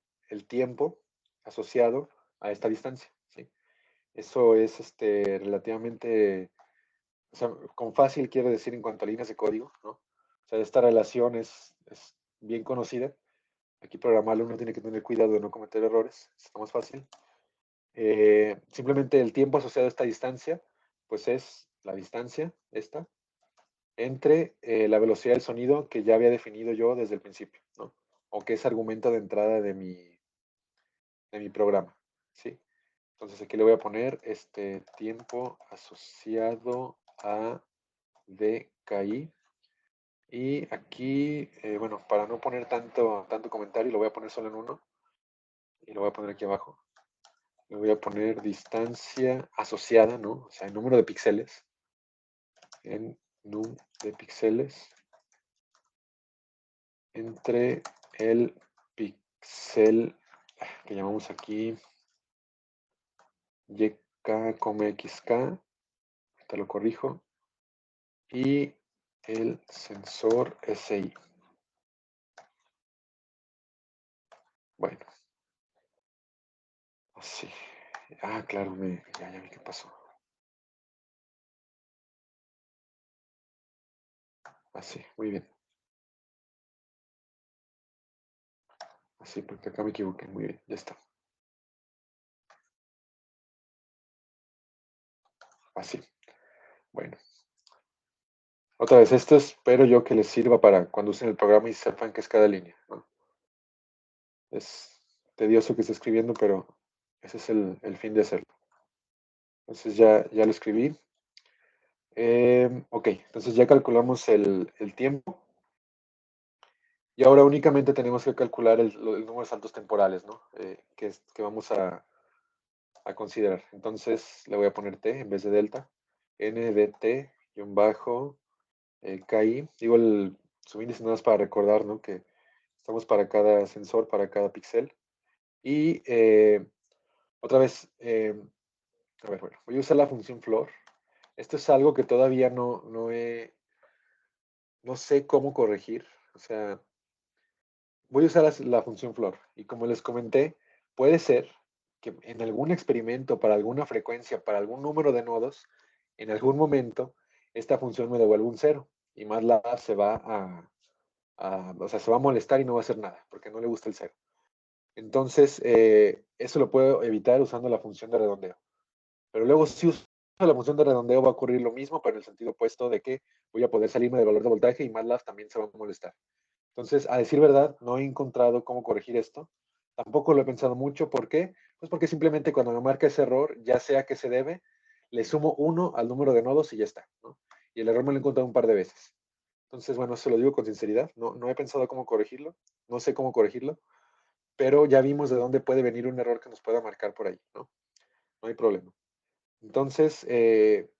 tiempo asociado a esta distancia, ¿sí? Eso es relativamente, o sea, con fácil quiero decir en cuanto a líneas de código, ¿no? O sea, esta relación es bien conocida. Aquí programarlo uno tiene que tener cuidado de no cometer errores, está más fácil. Simplemente el tiempo asociado a esta distancia, pues es la distancia, esta, entre la velocidad del sonido que ya había definido yo desde el principio, ¿no? O que es argumento de entrada de mi programa, ¿sí? Entonces aquí le voy a poner este tiempo asociado a DKI. Y aquí, bueno, para no poner tanto comentario, lo voy a poner solo en uno. Y lo voy a poner aquí abajo. Le voy a poner distancia asociada, ¿no? O sea, el número de píxeles. En num de píxeles entre el píxel que llamamos aquí YK, XK, te lo corrijo, y el sensor SI. Bueno, así. Ah, claro, ya vi qué pasó. Así, muy bien. Así, porque acá me equivoqué. Muy bien, ya está. Así. Bueno. Otra vez, esto espero yo que les sirva para cuando usen el programa y sepan qué es cada línea, ¿no? Es tedioso que esté escribiendo, pero ese es el fin de hacerlo. Entonces ya lo escribí. Ok, entonces ya calculamos el tiempo. Y ahora únicamente tenemos que calcular el número de saltos temporales, ¿no? Que vamos a considerar. Entonces le voy a poner t en vez de delta. N de t, bajo, KI. Digo el subíndice nada más para recordar, ¿no? Que estamos para cada sensor, para cada píxel. Y otra vez, a ver, bueno, voy a usar la función floor. Esto es algo que todavía no sé cómo corregir. O sea, voy a usar la función floor. Y como les comenté, puede ser que en algún experimento, para alguna frecuencia, para algún número de nodos, en algún momento, esta función me devuelva un 0. Y MATLAB o sea, se va a molestar y no va a hacer nada, porque no le gusta el 0. Entonces, eso lo puedo evitar usando la función de redondeo. Pero luego, si uso la función de redondeo, va a ocurrir lo mismo, pero en el sentido opuesto de que voy a poder salirme del valor de voltaje y MATLAB también se va a molestar. Entonces, a decir verdad, no he encontrado cómo corregir esto. Tampoco lo he pensado mucho. ¿Por qué? Pues porque simplemente cuando me marca ese error, ya sea que se debe, le sumo 1 al número de nodos y ya está, ¿no? Y el error me lo he encontrado un par de veces. Entonces, bueno, se lo digo con sinceridad. No he pensado cómo corregirlo. No sé cómo corregirlo. Pero ya vimos de dónde puede venir un error que nos pueda marcar por ahí, ¿no? No hay problema. Entonces,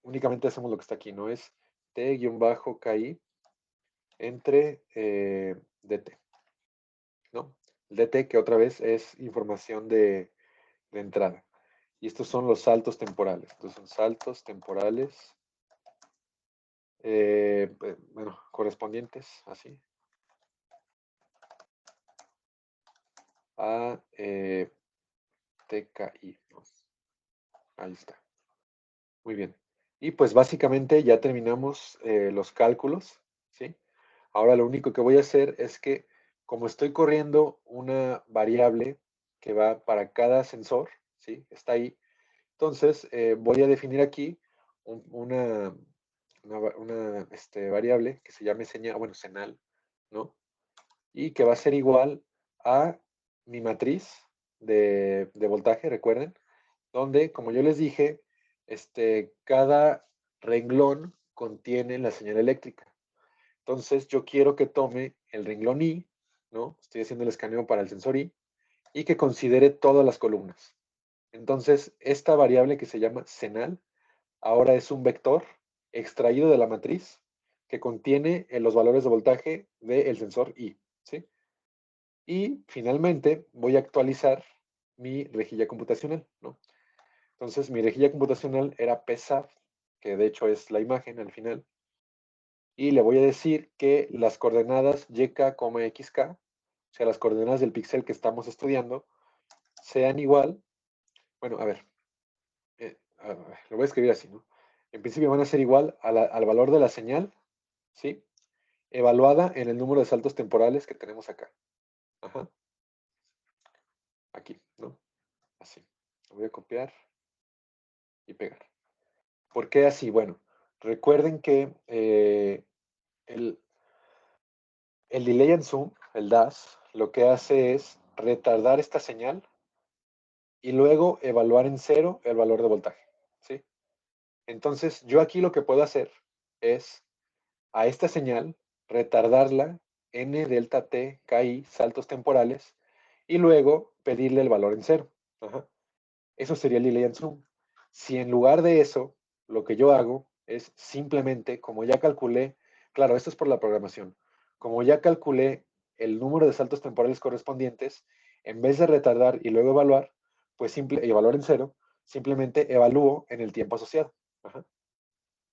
únicamente hacemos lo que está aquí, ¿no? Es t-ki entre DT, ¿no? El DT que otra vez es información de entrada. Y estos son los saltos temporales. Estos son saltos temporales, bueno, correspondientes, así, a TKI, ¿no? Ahí está. Muy bien. Y pues básicamente ya terminamos los cálculos, ¿sí? Ahora lo único que voy a hacer es que, como estoy corriendo una variable que va para cada sensor, ¿sí? Está ahí. Entonces, voy a definir aquí una variable que se llame señal, bueno, senal, ¿no? Y que va a ser igual a mi matriz de voltaje, recuerden, donde, como yo les dije, cada renglón contiene la señal eléctrica. Entonces, yo quiero que tome el renglón I, ¿no? Estoy haciendo el escaneo para el sensor I, y que considere todas las columnas. Entonces, esta variable que se llama senal, ahora es un vector extraído de la matriz que contiene los valores de voltaje del sensor I, ¿sí? Y finalmente voy a actualizar mi rejilla computacional, ¿no? Entonces, mi rejilla computacional era PSAF, que de hecho es la imagen al final, y le voy a decir que las coordenadas YK, XK, o sea, las coordenadas del píxel que estamos estudiando, sean igual, bueno, a ver, lo voy a escribir así, ¿no? En principio van a ser igual al valor de la señal, ¿sí? Evaluada en el número de saltos temporales que tenemos acá. Ajá. Aquí, ¿no? Así. Lo voy a copiar y pegar. ¿Por qué así? Bueno, recuerden que el delay and zoom, el DAS, lo que hace es retardar esta señal y luego evaluar en cero el valor de voltaje, ¿sí? Entonces, yo aquí lo que puedo hacer es a esta señal retardarla n delta t ki saltos temporales y luego pedirle el valor en cero. Ajá. Eso sería el delay and zoom. Si en lugar de eso, lo que yo hago es simplemente, como ya calculé, claro, esto es por la programación, como ya calculé el número de saltos temporales correspondientes, en vez de retardar y luego evaluar, pues y evaluar en cero, simplemente evalúo en el tiempo asociado. Ajá.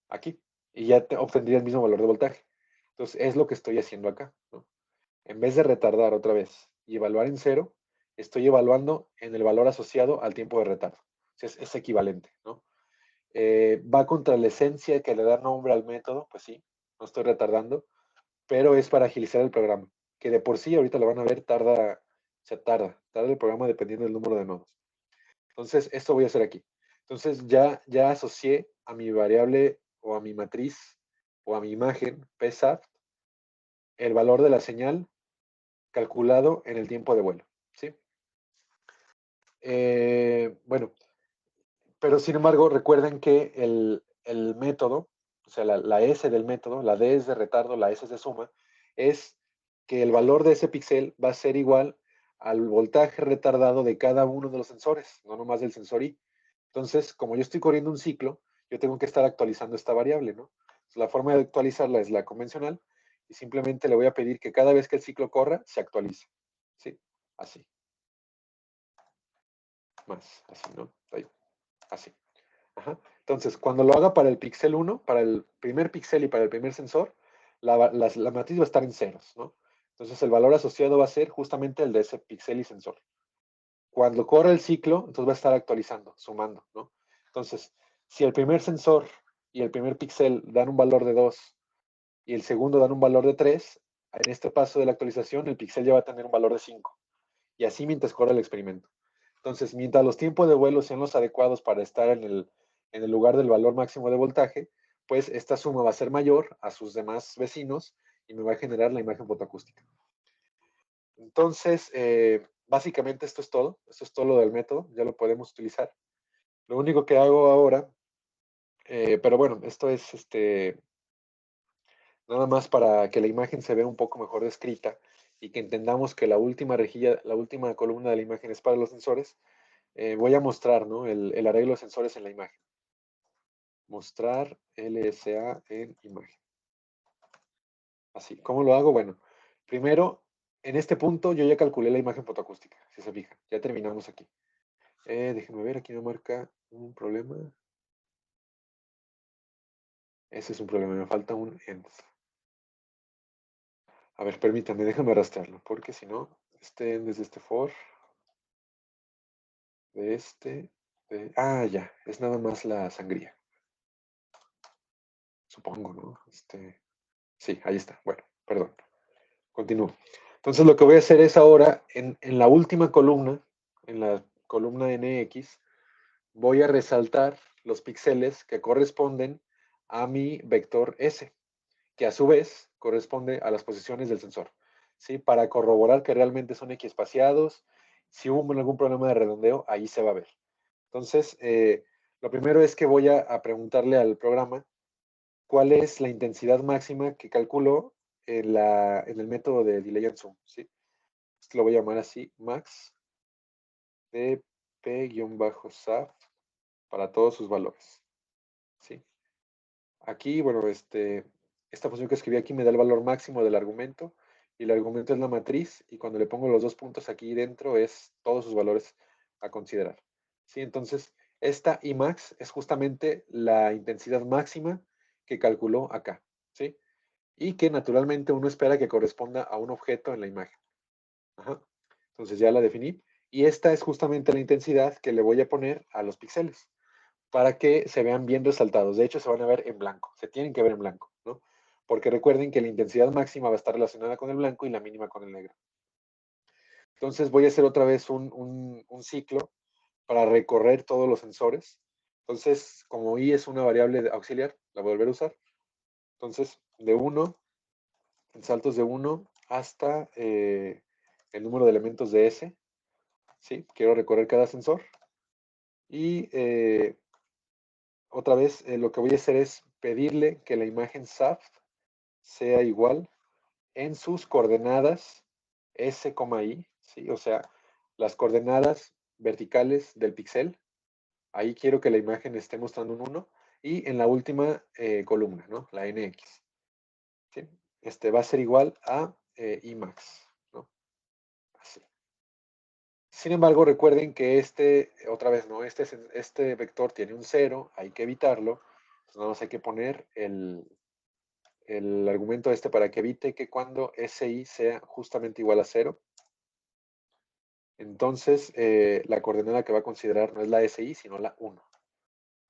Aquí. Y ya obtendría el mismo valor de voltaje. Entonces, es lo que estoy haciendo acá, ¿no? En vez de retardar otra vez y evaluar en cero, estoy evaluando en el valor asociado al tiempo de retardo. O sea, es equivalente, ¿no? Va contra la esencia que le da nombre al método, pues sí, no estoy retardando, pero es para agilizar el programa, que de por sí, ahorita lo van a ver, tarda el programa dependiendo del número de nodos. Entonces, esto voy a hacer aquí. Entonces, ya asocié a mi variable o a mi matriz o a mi imagen PSAT el valor de la señal calculado en el tiempo de vuelo, ¿sí? Bueno, pero sin embargo, recuerden que el método, o sea, la S del método, la D es de retardo, la S es de suma, es que el valor de ese píxel va a ser igual al voltaje retardado de cada uno de los sensores, no nomás del sensor I. Entonces, como yo estoy corriendo un ciclo, yo tengo que estar actualizando esta variable, ¿no? Entonces, la forma de actualizarla es la convencional y simplemente le voy a pedir que cada vez que el ciclo corra, se actualice, ¿sí? Así. Más, así, ¿no? Ahí, así. Ajá. Entonces, cuando lo haga para el píxel 1, para el primer píxel y para el primer sensor, la matriz va a estar en ceros, ¿no? Entonces, el valor asociado va a ser justamente el de ese píxel y sensor. Cuando corre el ciclo, entonces va a estar actualizando, sumando, ¿no? Entonces, si el primer sensor y el primer píxel dan un valor de 2 y el segundo dan un valor de 3, en este paso de la actualización, el píxel ya va a tener un valor de 5. Y así mientras corre el experimento. Entonces, mientras los tiempos de vuelo sean los adecuados para estar en el lugar del valor máximo de voltaje, pues esta suma va a ser mayor a sus demás vecinos y me va a generar la imagen fotoacústica. Entonces, básicamente esto es todo. Esto es todo lo del método. Ya lo podemos utilizar. Lo único que hago ahora, pero bueno, esto es nada más para que la imagen se vea un poco mejor descrita y que entendamos que la última rejilla, la última columna de la imagen es para los sensores. Voy a mostrar, ¿no? el arreglo de sensores en la imagen. Mostrar LSA en imagen. Así, ¿cómo lo hago? Bueno, primero en este punto yo ya calculé la imagen fotoacústica, si se fijan. Ya terminamos aquí. Déjenme ver, aquí me marca un problema. Ese es un problema, me falta un end. A ver, permítanme, déjame arrastrarlo, porque si no, este end es de este for, de este, ya, es nada más la sangría. Supongo, ¿no? Sí, ahí está. Bueno, perdón. Continúo. Entonces lo que voy a hacer es ahora, en la última columna, en la columna NX, voy a resaltar los píxeles que corresponden a mi vector S, que a su vez corresponde a las posiciones del sensor, ¿sí? Para corroborar que realmente son equiespaciados. Si hubo algún problema de redondeo, ahí se va a ver. Entonces, lo primero es que voy a preguntarle al programa cuál es la intensidad máxima que calculó en el método de delay and zoom, ¿sí? Esto lo voy a llamar así, max de p-saf para todos sus valores, ¿sí? Aquí, bueno, esta función que escribí aquí me da el valor máximo del argumento, y el argumento es la matriz, y cuando le pongo los dos puntos aquí dentro es todos sus valores a considerar, ¿sí? Entonces, esta Imax es justamente la intensidad máxima que calculó acá, ¿sí? Y que naturalmente uno espera que corresponda a un objeto en la imagen. Ajá. Entonces ya la definí, y esta es justamente la intensidad que le voy a poner a los píxeles para que se vean bien resaltados. De hecho, se van a ver en blanco, se tienen que ver en blanco, ¿no? Porque recuerden que la intensidad máxima va a estar relacionada con el blanco y la mínima con el negro. Entonces voy a hacer otra vez un ciclo para recorrer todos los sensores. Entonces, como i es una variable auxiliar, la voy a volver a usar. Entonces, de 1, en saltos de 1 hasta el número de elementos de S, ¿sí? Quiero recorrer cada sensor. Y otra vez, lo que voy a hacer es pedirle que la imagen SAF sea igual en sus coordenadas S, I, ¿sí? O sea, las coordenadas verticales del píxel. Ahí quiero que la imagen esté mostrando un 1. Y en la última columna, ¿no? La NX. ¿Sí? Va a ser igual a Imax, ¿no? Así. Sin embargo, recuerden que otra vez, ¿no? Este vector tiene un 0, hay que evitarlo. Entonces, nada más hay que poner el argumento para que evite que cuando SI sea justamente igual a 0, entonces la coordenada que va a considerar no es la SI, sino la 1.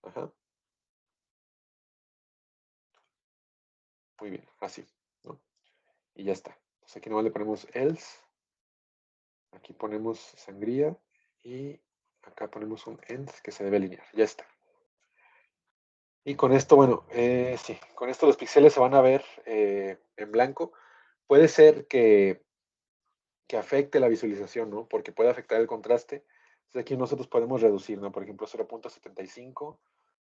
Ajá. Muy bien, así, ¿no? Y ya está. Entonces aquí nomás le ponemos else, aquí ponemos sangría y acá ponemos un end que se debe alinear. Ya está. Y con esto, bueno, sí, con esto los píxeles se van a ver en blanco. Puede ser que afecte la visualización, ¿no? Porque puede afectar el contraste. Entonces aquí nosotros podemos reducir, ¿no? Por ejemplo, 0.75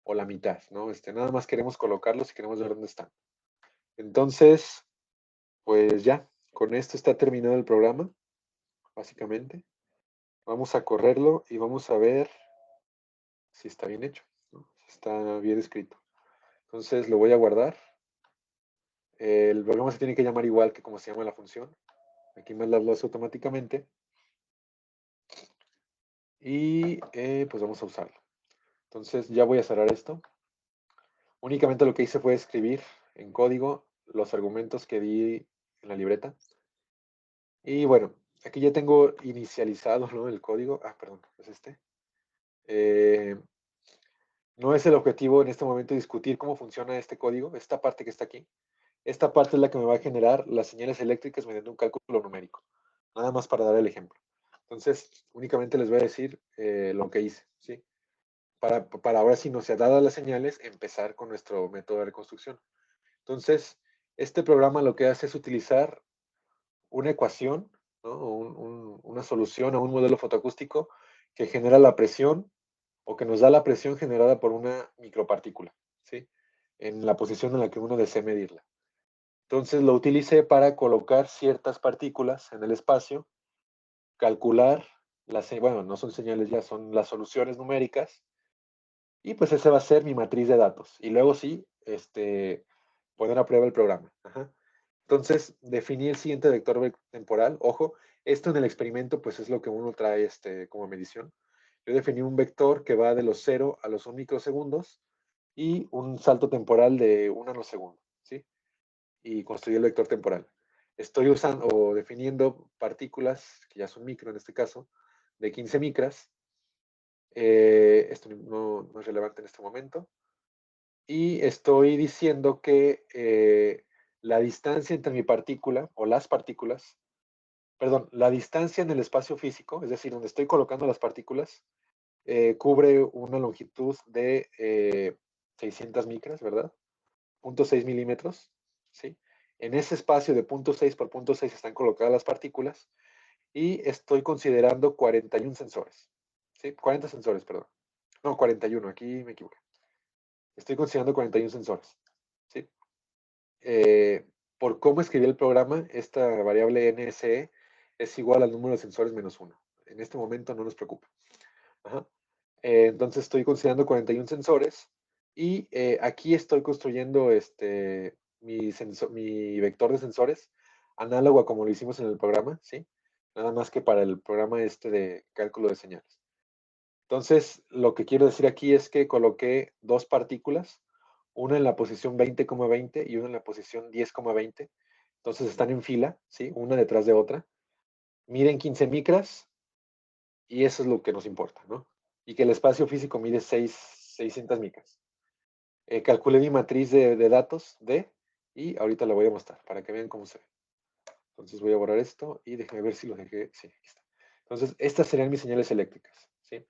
o la mitad, ¿no? Nada más queremos colocarlos y queremos ver dónde están. Entonces, pues ya, con esto está terminado el programa, básicamente. Vamos a correrlo y vamos a ver si está bien hecho, ¿no? Si está bien escrito. Entonces lo voy a guardar. El programa se tiene que llamar igual que como se llama la función. Aquí MATLAB lo hace automáticamente. Y pues vamos a usarlo. Entonces ya voy a cerrar esto. Únicamente lo que hice fue escribir en código los argumentos que di en la libreta. Y bueno, aquí ya tengo inicializado, ¿no? El código. Perdón, es este. No es el objetivo en este momento discutir cómo funciona este código, esta parte que está aquí. Esta parte es la que me va a generar las señales eléctricas mediante un cálculo numérico. Nada más para dar el ejemplo. Entonces, únicamente les voy a decir lo que hice, ¿sí? Para ahora sí, no se dadas las señales, empezar con nuestro método de reconstrucción. Entonces, este programa lo que hace es utilizar una ecuación, ¿no? Una solución a un modelo fotoacústico que genera la presión o que nos da la presión generada por una micropartícula, ¿sí? En la posición en la que uno desee medirla. Entonces lo utilicé para colocar ciertas partículas en el espacio, calcular bueno, no son señales ya, son las soluciones numéricas, y pues ese va a ser mi matriz de datos. Y luego sí, poner a prueba el programa. Ajá. Entonces, definí el siguiente vector temporal. Ojo, esto en el experimento, pues es lo que uno trae como medición. Yo definí un vector que va de los 0 a los 1 microsegundos y un salto temporal de 1 nanosegundo, ¿sí? Y construí el vector temporal. Estoy usando o definiendo partículas, que ya son micro en este caso, de 15 micras. Esto no es relevante en este momento. Y estoy diciendo que la distancia entre mi partícula o las partículas, perdón, la distancia en el espacio físico, es decir, donde estoy colocando las partículas, cubre una longitud de 600 micras, ¿verdad? 0.6 milímetros, ¿sí? En ese espacio de 0.6 por 0.6 están colocadas las partículas y estoy considerando 41 sensores, ¿sí? 40 sensores, perdón. No, 41, aquí me equivoqué. Estoy considerando 41 sensores, ¿sí? Por cómo escribí el programa, esta variable NSE es igual al número de sensores menos 1. En este momento no nos preocupa. Ajá. Entonces estoy considerando 41 sensores y aquí estoy construyendo mi vector de sensores análogo a como lo hicimos en el programa, ¿sí? Nada más que para el programa de cálculo de señales. Entonces, lo que quiero decir aquí es que coloqué dos partículas, una en la posición 20,20 y una en la posición 10,20. Entonces están en fila, ¿sí? Una detrás de otra. Miden 15 micras y eso es lo que nos importa, ¿no? Y que el espacio físico mide 600 micras. Calculé mi matriz de datos D y ahorita la voy a mostrar para que vean cómo se ve. Entonces voy a borrar esto y déjenme ver si lo dejé. Sí, aquí está. Entonces, estas serían mis señales eléctricas, ¿sí?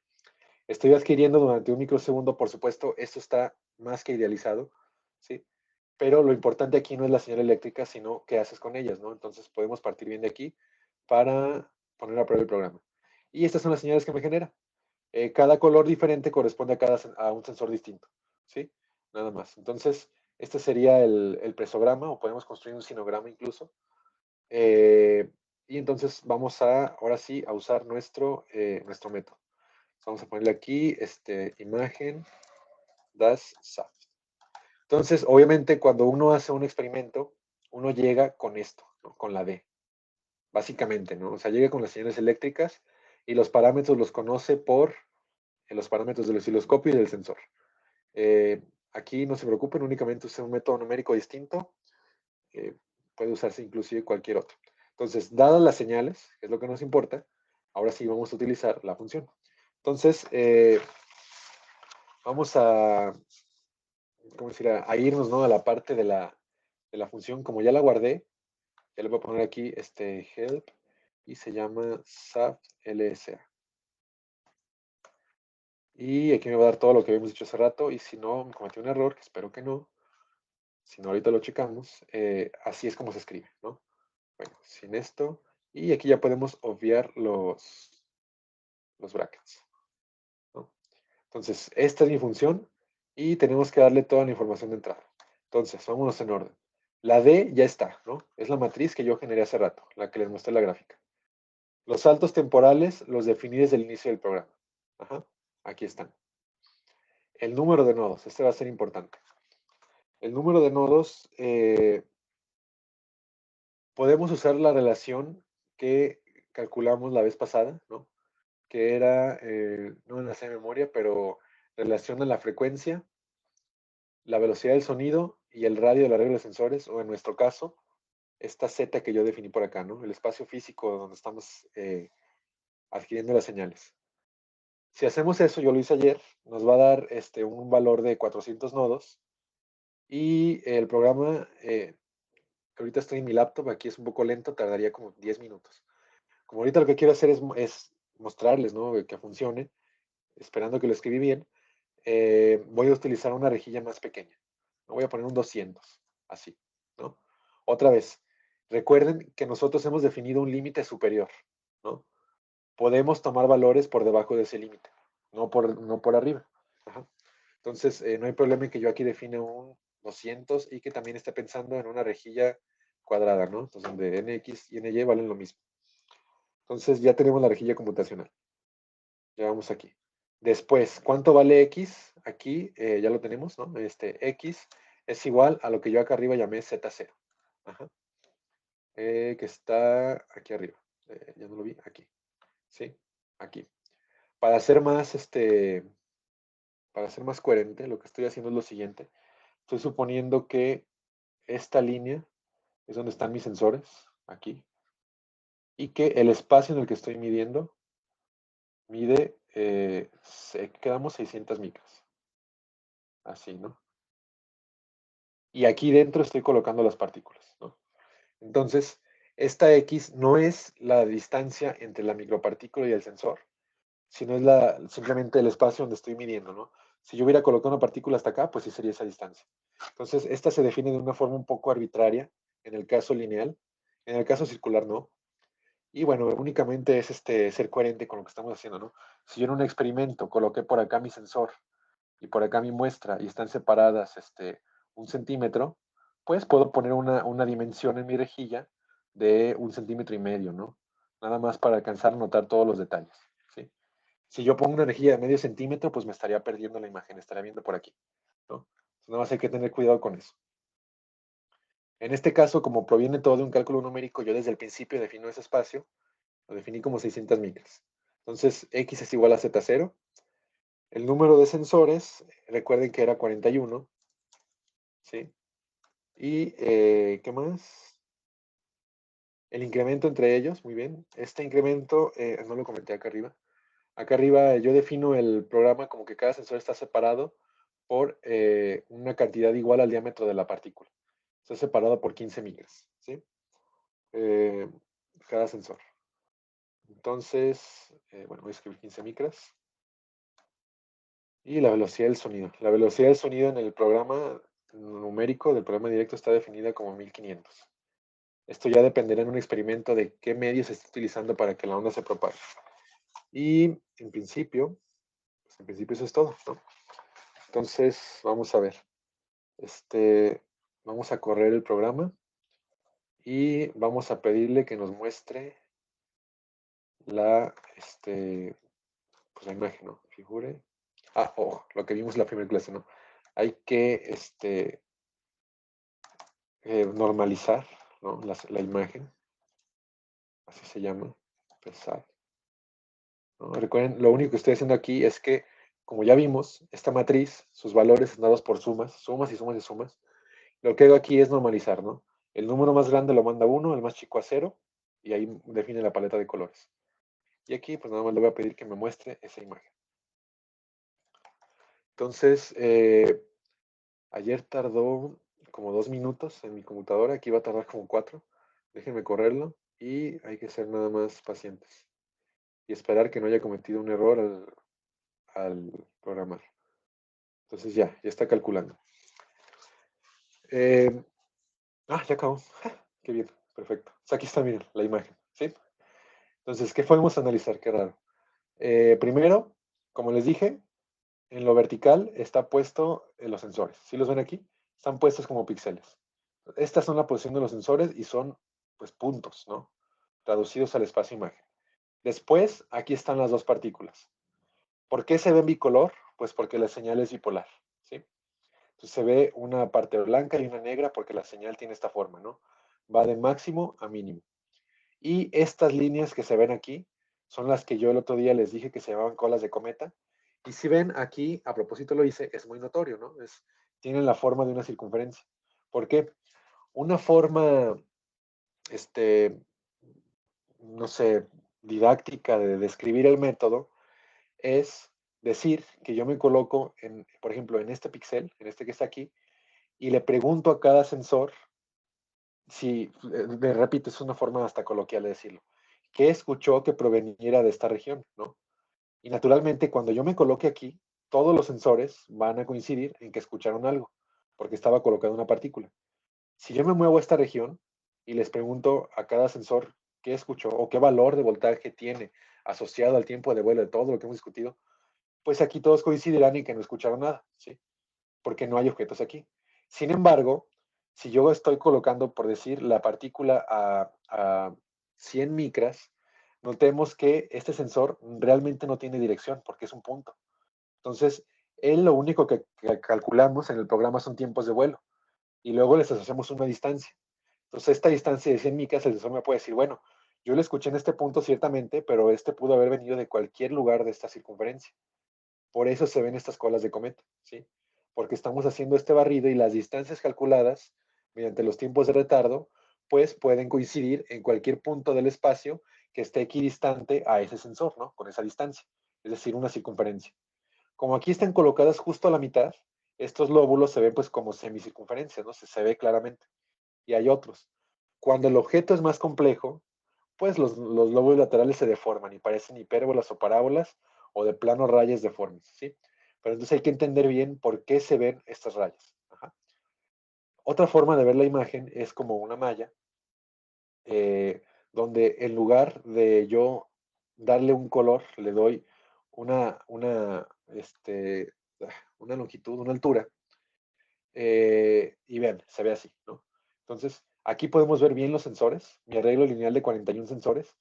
Estoy adquiriendo durante un microsegundo, por supuesto, esto está más que idealizado, ¿sí? Pero lo importante aquí no es la señal eléctrica, sino qué haces con ellas, ¿no? Entonces podemos partir bien de aquí para poner a prueba el programa. Y estas son las señales que me genera. Cada color diferente corresponde a un sensor distinto, ¿sí? Nada más. Entonces, este sería el presograma, o podemos construir un sinograma incluso. Y entonces vamos ahora sí, a usar nuestro método. Vamos a ponerle aquí, imagen, das SAT. Entonces, obviamente, cuando uno hace un experimento, uno llega con esto, ¿no? Con la D, básicamente, ¿no? O sea, llega con las señales eléctricas y los parámetros los conoce por los parámetros del osciloscopio y del sensor. Aquí no se preocupen, únicamente use un método numérico distinto. Puede usarse inclusive cualquier otro. Entonces, dadas las señales, que es lo que nos importa, ahora sí vamos a utilizar la función. Entonces, vamos ¿cómo decir? A irnos, ¿no? A la parte de la función. Como ya la guardé, ya le voy a poner aquí help y se llama SAFLSA. Y aquí me va a dar todo lo que habíamos dicho hace rato. Y si no, me cometí un error, que espero que no. Si no, ahorita lo checamos. Así es como se escribe, ¿no? Bueno, sin esto. Y aquí ya podemos obviar los brackets, ¿no? Entonces, esta es mi función y tenemos que darle toda la información de entrada. Entonces, vámonos en orden. La D ya está, ¿no? Es la matriz que yo generé hace rato, la que les mostré en la gráfica. Los saltos temporales los definí desde el inicio del programa. Ajá, aquí están. El número de nodos, este va a ser importante. El número de nodos, podemos usar la relación que calculamos la vez pasada, ¿no? Que era, no me la sé de memoria, pero relaciona la frecuencia, la velocidad del sonido y el radio de la regla de sensores, o en nuestro caso, esta Z que yo definí por acá, ¿no? El espacio físico donde estamos adquiriendo las señales. Si hacemos eso, yo lo hice ayer, nos va a dar un valor de 400 nodos y el programa, ahorita estoy en mi laptop, aquí es un poco lento, tardaría como 10 minutos. Como ahorita lo que quiero hacer es mostrarles, ¿no? Que funcione, esperando que lo escribí bien, voy a utilizar una rejilla más pequeña. Voy a poner un 200, así, ¿no? Otra vez, recuerden que nosotros hemos definido un límite superior, ¿no? Podemos tomar valores por debajo de ese límite, no por arriba. Ajá. Entonces, no hay problema en que yo aquí define un 200 y que también esté pensando en una rejilla cuadrada, ¿no? Entonces, donde nx y ny valen lo mismo. Entonces, ya tenemos la rejilla computacional. Ya vamos aquí. Después, ¿cuánto vale x? Aquí ya lo tenemos, ¿no? X es igual a lo que yo acá arriba llamé Z0. Ajá. que está aquí arriba. Ya no lo vi, aquí. ¿Sí? Aquí. Para ser más, para ser más coherente, lo que estoy haciendo es lo siguiente. Estoy suponiendo que esta línea es donde están mis sensores, aquí, y que el espacio en el que estoy midiendo mide, quedamos 600 micras. Así, ¿no? Y aquí dentro estoy colocando las partículas, ¿no? Entonces, esta X no es la distancia entre la micropartícula y el sensor, sino es simplemente el espacio donde estoy midiendo, ¿no? Si yo hubiera colocado una partícula hasta acá, pues sí sería esa distancia. Entonces, esta se define de una forma un poco arbitraria, en el caso lineal, en el caso circular no. Y bueno, únicamente es ser coherente con lo que estamos haciendo, ¿no? Si yo en un experimento coloqué por acá mi sensor y por acá mi muestra y están separadas 1 centímetro, pues puedo poner una dimensión en mi rejilla de 1,5 centímetros, ¿no? Nada más para alcanzar a notar todos los detalles, ¿sí? Si yo pongo una rejilla de medio centímetro, pues me estaría perdiendo la imagen, estaría viendo por aquí, ¿no? Entonces, nada más hay que tener cuidado con eso. En este caso, como proviene todo de un cálculo numérico, yo desde el principio defino ese espacio, lo definí como 600 micras. Entonces, X es igual a Z0. El número de sensores, recuerden que era 41, ¿sí? Y, ¿qué más? El incremento entre ellos, muy bien. Este incremento, no lo comenté acá arriba. Acá arriba yo defino el programa como que cada sensor está separado por una cantidad igual al diámetro de la partícula. Está separado por 15 micras, ¿sí? Eh, cada sensor. Entonces, bueno, voy a escribir 15 micras. Y la velocidad del sonido. La velocidad del sonido en el programa numérico del programa directo está definida como 1500. Esto ya dependerá en un experimento de qué medio se está utilizando para que la onda se propague. Y en principio, pues en principio eso es todo, ¿no? Entonces, vamos a ver. Vamos a correr el programa y vamos a pedirle que nos muestre la, pues la imagen, ¿no? Figure. Lo que vimos en la primera clase, ¿no? Hay que, normalizar, ¿no? La imagen, así se llama, pesar, ¿no? Recuerden, lo único que estoy haciendo aquí es que, como ya vimos, esta matriz, sus valores están dados por sumas, sumas y sumas y sumas. Lo que hago aquí es normalizar, ¿no? El número más grande lo manda a 1, el más chico a 0, y ahí define la paleta de colores. Y aquí, pues nada más le voy a pedir que me muestre esa imagen. Entonces, ayer tardó como 2 minutos en mi computadora, aquí va a tardar como 4. Déjenme correrlo y hay que ser nada más pacientes y esperar que no haya cometido un error al programar. Entonces ya está calculando. Ya acabó. Qué bien, perfecto. Aquí está, miren, la imagen, ¿sí? Entonces, ¿qué podemos analizar? Qué raro. Primero, como les dije, en lo vertical está puesto los sensores. ¿Sí los ven aquí? Están puestos como píxeles. Estas son la posición de los sensores y son, pues, puntos, ¿no? Traducidos al espacio imagen. Después, aquí están las dos partículas. ¿Por qué se ve en bicolor? Pues porque la señal es bipolar, ¿sí? Entonces se ve una parte blanca y una negra porque la señal tiene esta forma, ¿no? Va de máximo a mínimo. Y estas líneas que se ven aquí son las que yo el otro día les dije que se llamaban colas de cometa. Y si ven aquí, a propósito lo hice, es muy notorio, ¿no? Tienen la forma de una circunferencia. ¿Por qué? Una forma, no sé, didáctica de describir el método es decir que yo me coloco, por ejemplo, en este píxel, en este que está aquí, y le pregunto a cada sensor, si, repito, es una forma hasta coloquial de decirlo, ¿qué escuchó que proveniera de esta región, ¿no? Y naturalmente, cuando yo me coloque aquí, todos los sensores van a coincidir en que escucharon algo, porque estaba colocada una partícula. Si yo me muevo a esta región y les pregunto a cada sensor qué escuchó o qué valor de voltaje tiene asociado al tiempo de vuelo de todo lo que hemos discutido, pues aquí todos coincidirán en que no escucharon nada, ¿sí? Porque no hay objetos aquí. Sin embargo, si yo estoy colocando, por decir, la partícula a 100 micras, notemos que este sensor realmente no tiene dirección porque es un punto. Entonces, él lo único que calculamos en el programa son tiempos de vuelo y luego les asociamos una distancia. Entonces, esta distancia de 100 micas, el sensor me puede decir, bueno, yo lo escuché en este punto ciertamente, pero este pudo haber venido de cualquier lugar de esta circunferencia. Por eso se ven estas colas de cometa, ¿sí? Porque estamos haciendo este barrido y las distancias calculadas mediante los tiempos de retardo, pues pueden coincidir en cualquier punto del espacio que esté equidistante a ese sensor, ¿no? Con esa distancia, es decir, una circunferencia. Como aquí están colocadas justo a la mitad, estos lóbulos se ven pues como semicircunferencias, ¿no? Se ve claramente. Y hay otros. Cuando el objeto es más complejo, pues los lóbulos laterales se deforman y parecen hipérbolas o parábolas o de plano rayas deformes, ¿sí? Pero entonces hay que entender bien por qué se ven estas rayas. Ajá. Otra forma de ver la imagen es como una malla, eh, donde en lugar de yo darle un color, le doy una longitud, una altura, y vean, se ve así, ¿no? Entonces, aquí podemos ver bien los sensores, mi arreglo lineal de 41 sensores.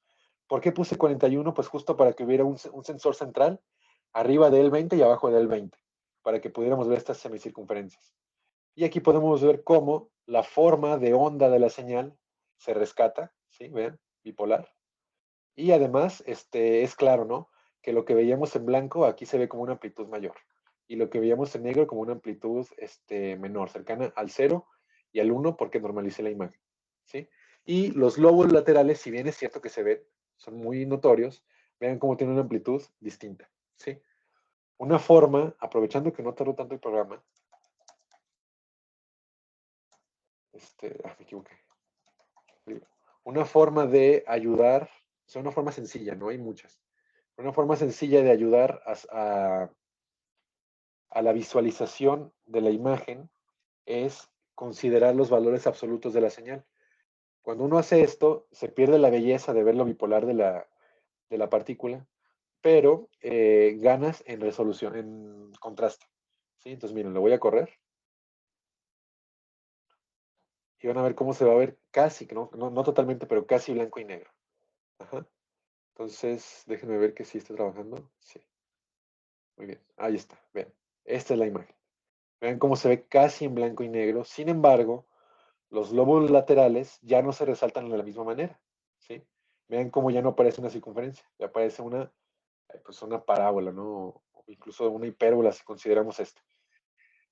¿Por qué puse 41? Pues justo para que hubiera un sensor central arriba del 20 y abajo del 20, para que pudiéramos ver estas semicircunferencias. Y aquí podemos ver cómo la forma de onda de la señal se rescata, ¿sí? Vean, bipolar. Y además, es claro, ¿no? Que lo que veíamos en blanco aquí se ve como una amplitud mayor. Y lo que veíamos en negro como una amplitud menor, cercana al 0 y al 1 porque normalicé la imagen, ¿sí? Y los lóbulos laterales, si bien es cierto que se ven, son muy notorios, vean cómo tienen una amplitud distinta, ¿sí? Una forma, aprovechando que no tardó tanto el programa, me equivoqué. Una forma de ayudar, o sea, una forma sencilla, no hay muchas. Una forma sencilla de ayudar a la visualización de la imagen es considerar los valores absolutos de la señal. Cuando uno hace esto, se pierde la belleza de ver lo bipolar de la partícula, pero ganas en resolución, en contraste. ¿Sí? Entonces, miren, lo voy a correr y van a ver cómo se va a ver casi, no totalmente, pero casi blanco y negro. Ajá. Entonces, déjenme ver que sí está trabajando. Sí. Muy bien. Ahí está. Vean. Esta es la imagen. Vean cómo se ve casi en blanco y negro. Sin embargo, los lóbulos laterales ya no se resaltan de la misma manera, ¿sí? Vean cómo ya no aparece una circunferencia, ya aparece pues una parábola, ¿no? O incluso una hipérbola si consideramos esto.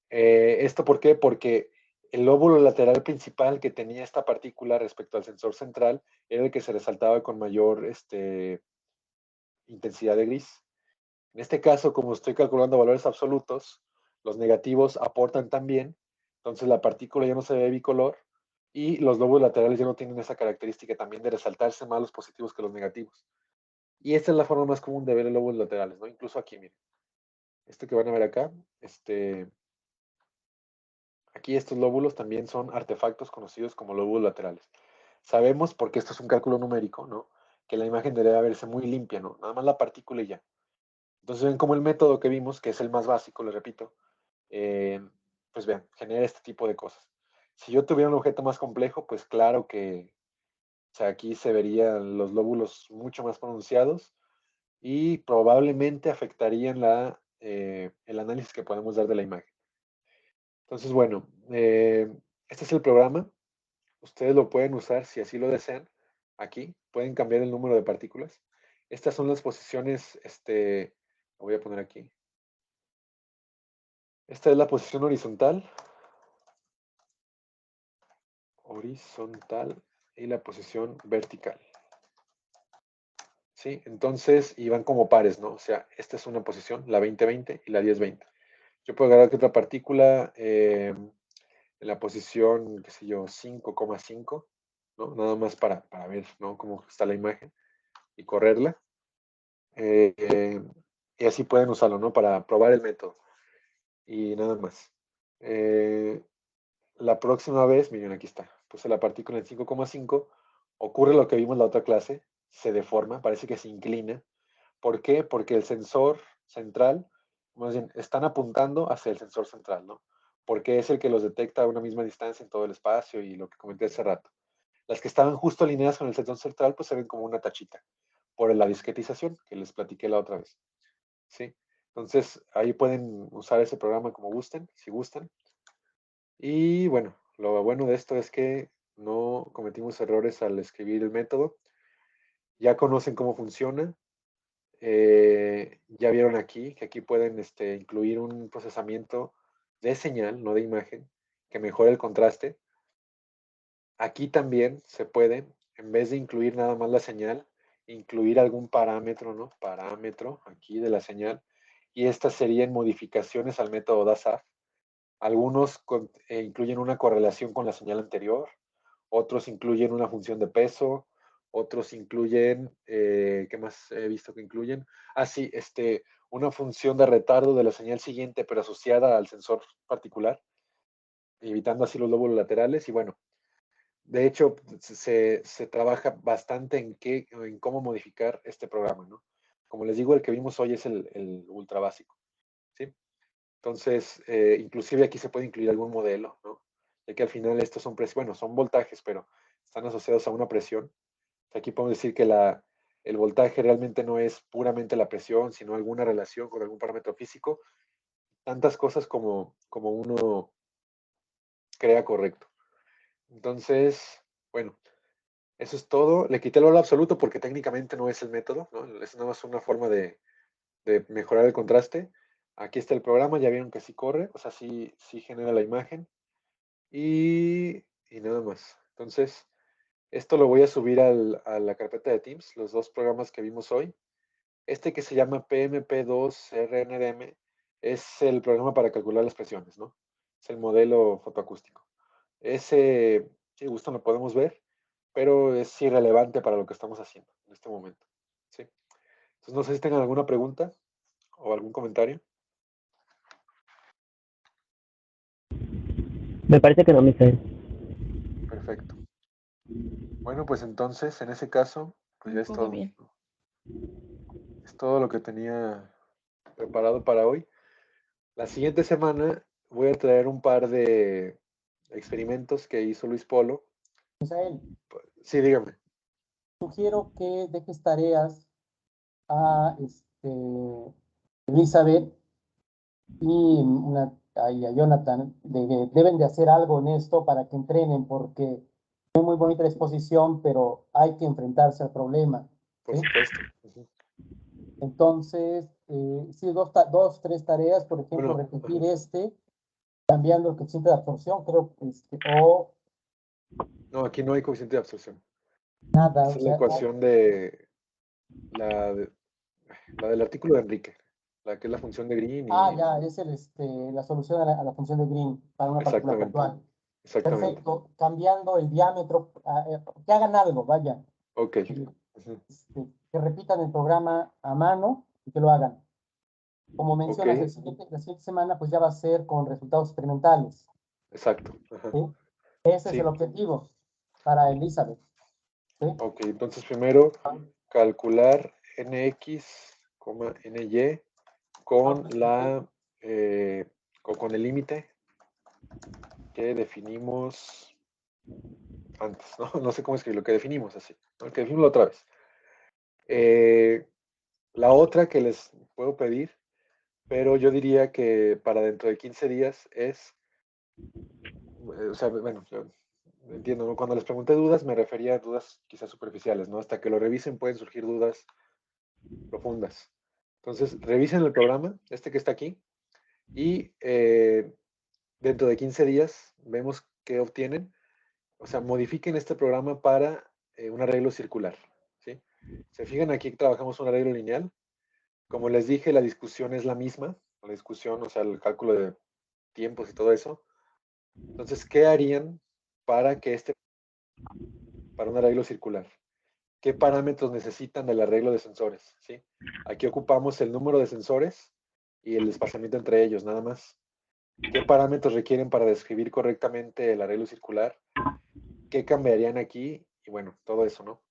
¿Esto por qué? Porque el lóbulo lateral principal que tenía esta partícula respecto al sensor central era el que se resaltaba con mayor intensidad de gris. En este caso, como estoy calculando valores absolutos, los negativos aportan también, entonces la partícula ya no se ve bicolor y los lóbulos laterales ya no tienen esa característica también de resaltarse más los positivos que los negativos. Y esta es la forma más común de ver los lóbulos laterales, ¿no? Incluso aquí, miren. Este que van a ver acá, aquí estos lóbulos también son artefactos conocidos como lóbulos laterales. Sabemos, porque esto es un cálculo numérico, ¿no? Que la imagen debe verse muy limpia, ¿no? Nada más la partícula y ya. Entonces ven como el método que vimos, que es el más básico, les repito, pues vean, genera este tipo de cosas. Si yo tuviera un objeto más complejo, pues claro que, o sea, aquí se verían los lóbulos mucho más pronunciados y probablemente afectarían el análisis que podemos dar de la imagen. Entonces, bueno, este es el programa. Ustedes lo pueden usar si así lo desean. Aquí pueden cambiar el número de partículas. Estas son las posiciones, lo voy a poner aquí. Esta es la posición horizontal. Horizontal y la posición vertical. ¿Sí? Entonces, y van como pares, ¿no? O sea, esta es una posición, la 20-20 y la 10-20. Yo puedo agarrar que otra partícula en la posición, qué sé yo, 5,5, ¿no? Nada más para ver, ¿no? Cómo está la imagen y correrla. Y así pueden usarlo, ¿no? Para probar el método. Y nada más. La próxima vez, miren, aquí está, puse la partícula en 5,5, ocurre lo que vimos en la otra clase, se deforma, parece que se inclina. ¿Por qué? Porque el sensor central, más bien, están apuntando hacia el sensor central, ¿no? Porque es el que los detecta a una misma distancia en todo el espacio y lo que comenté hace rato. Las que estaban justo alineadas con el sensor central, pues se ven como una tachita, por la discretización que les platiqué la otra vez, ¿sí? Entonces, ahí pueden usar ese programa como gusten, si gustan. Y bueno, lo bueno de esto es que no cometimos errores al escribir el método. Ya conocen cómo funciona. Ya vieron aquí que aquí pueden incluir un procesamiento de señal, no de imagen, que mejore el contraste. Aquí también se puede, en vez de incluir nada más la señal, incluir algún parámetro, ¿no? Parámetro aquí de la señal. Y estas serían modificaciones al método DASAF. Algunos incluyen una correlación con la señal anterior, otros incluyen una función de peso, otros incluyen, ¿qué más he visto que incluyen? Ah, sí, una función de retardo de la señal siguiente, pero asociada al sensor particular, evitando así los lóbulos laterales. Y bueno, de hecho, se trabaja bastante en cómo modificar este programa, ¿no? Como les digo, el que vimos hoy es el ultra básico, ¿sí? Entonces, inclusive aquí se puede incluir algún modelo, ¿no? Ya que al final estos son, bueno, son voltajes, pero están asociados a una presión. Aquí podemos decir que el voltaje realmente no es puramente la presión, sino alguna relación con algún parámetro físico. Tantas cosas como uno crea correcto. Entonces, bueno, eso es todo. Le quité el valor absoluto porque técnicamente no es el método, ¿no? Es nada más una forma de mejorar el contraste. Aquí está el programa, ya vieron que sí corre, o sea, sí genera la imagen. Y nada más. Entonces, esto lo voy a subir a la carpeta de Teams, los dos programas que vimos hoy. Este que se llama PMP2 RNDM es el programa para calcular las presiones, ¿no? Es el modelo fotoacústico. Ese, si gustan, lo podemos ver, pero es irrelevante para lo que estamos haciendo en este momento, ¿sí? Entonces, no sé si tengan alguna pregunta o algún comentario. Me parece que no, Misael. Perfecto. Bueno, pues entonces, en ese caso, pues ya es Todo todo. bien. Es todo lo que tenía preparado para hoy. La siguiente semana voy a traer un par de experimentos que hizo Luis Polo. Misael, Sí, dígame. sugiero que dejes tareas a Elizabeth y a Jonathan, deben de hacer algo en esto para que entrenen, porque es muy bonita la exposición, pero hay que enfrentarse al problema. Por ¿Sí? supuesto. Ujú. Entonces, sí, tres tareas, por ejemplo, Bueno, repetir ajá. cambiando el coeficiente de absorción, creo, o No, aquí no hay coeficiente de absorción. nada, Esta o es la sea, ecuación de la, de- la del artículo de Enrique, la que es la función de Green y ya, es la solución a la función de Green para una partícula exactamente, puntual. exactamente. Perfecto, cambiando el diámetro, que hagan algo, vaya, Ok. que, Ujú. que repitan el programa a mano y que lo hagan. Como Ok, mencionas, la siguiente semana pues ya va a ser con resultados experimentales. exacto. Ajá. ¿Sí? Ese es el Sí, objetivo para Elizabeth. ¿Sí? ok. Entonces primero calcular nx, ny con eh, con el límite que definimos antes, ¿no? No sé cómo escribir lo que definimos así, ¿no? El que definimos la otra vez. Eh, la otra que les puedo pedir, pero yo diría que para dentro de 15 días es, o sea, bueno, yo entiendo, ¿no? Cuando les pregunté dudas me refería a dudas quizás superficiales, ¿no? Hasta que lo revisen pueden surgir dudas profundas. Entonces, revisen el programa, este que está aquí, y dentro de 15 días vemos qué obtienen. O sea, modifiquen este programa para un arreglo circular, ¿sí? Se fijan aquí que trabajamos un arreglo lineal. Como les dije, la discusión es la misma, la discusión, o sea, el cálculo de tiempos y todo eso. Entonces, ¿qué harían para que para un arreglo circular? ¿Qué parámetros necesitan del arreglo de sensores? ¿Sí? Aquí ocupamos el número de sensores y el desplazamiento entre ellos, nada más. ¿Qué parámetros requieren para describir correctamente el arreglo circular? ¿Qué cambiarían aquí? Y bueno, todo eso, ¿no?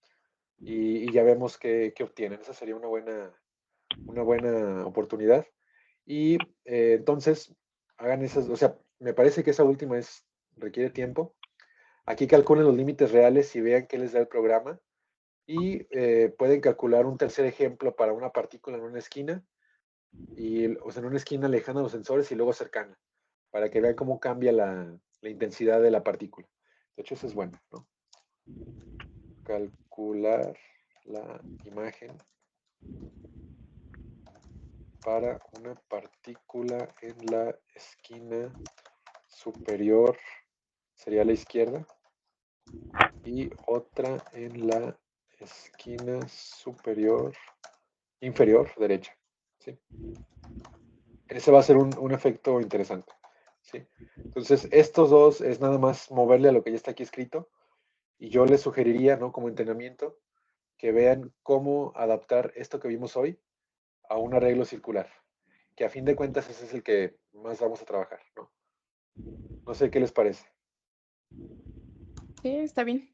Y ya vemos qué obtienen. Esa sería una buena oportunidad. Y entonces, hagan esas, o sea, me parece que esa última requiere tiempo. Aquí calculen los límites reales y vean qué les da el programa. Y pueden calcular un tercer ejemplo para una partícula en una esquina, o sea, en una esquina lejana a los sensores y luego cercana, para que vean cómo cambia la intensidad de la partícula. De hecho, eso es bueno, ¿no? Calcular la imagen para una partícula en la esquina superior, sería a la izquierda, y otra en la esquina inferior derecha, ¿sí? Ese va a ser un efecto interesante, ¿sí? Entonces, estos dos es nada más moverle a lo que ya está aquí escrito, y yo les sugeriría, ¿no? Como entrenamiento, que vean cómo adaptar esto que vimos hoy a un arreglo circular, que a fin de cuentas ese es el que más vamos a trabajar, ¿no? No sé qué les parece. Sí, está bien.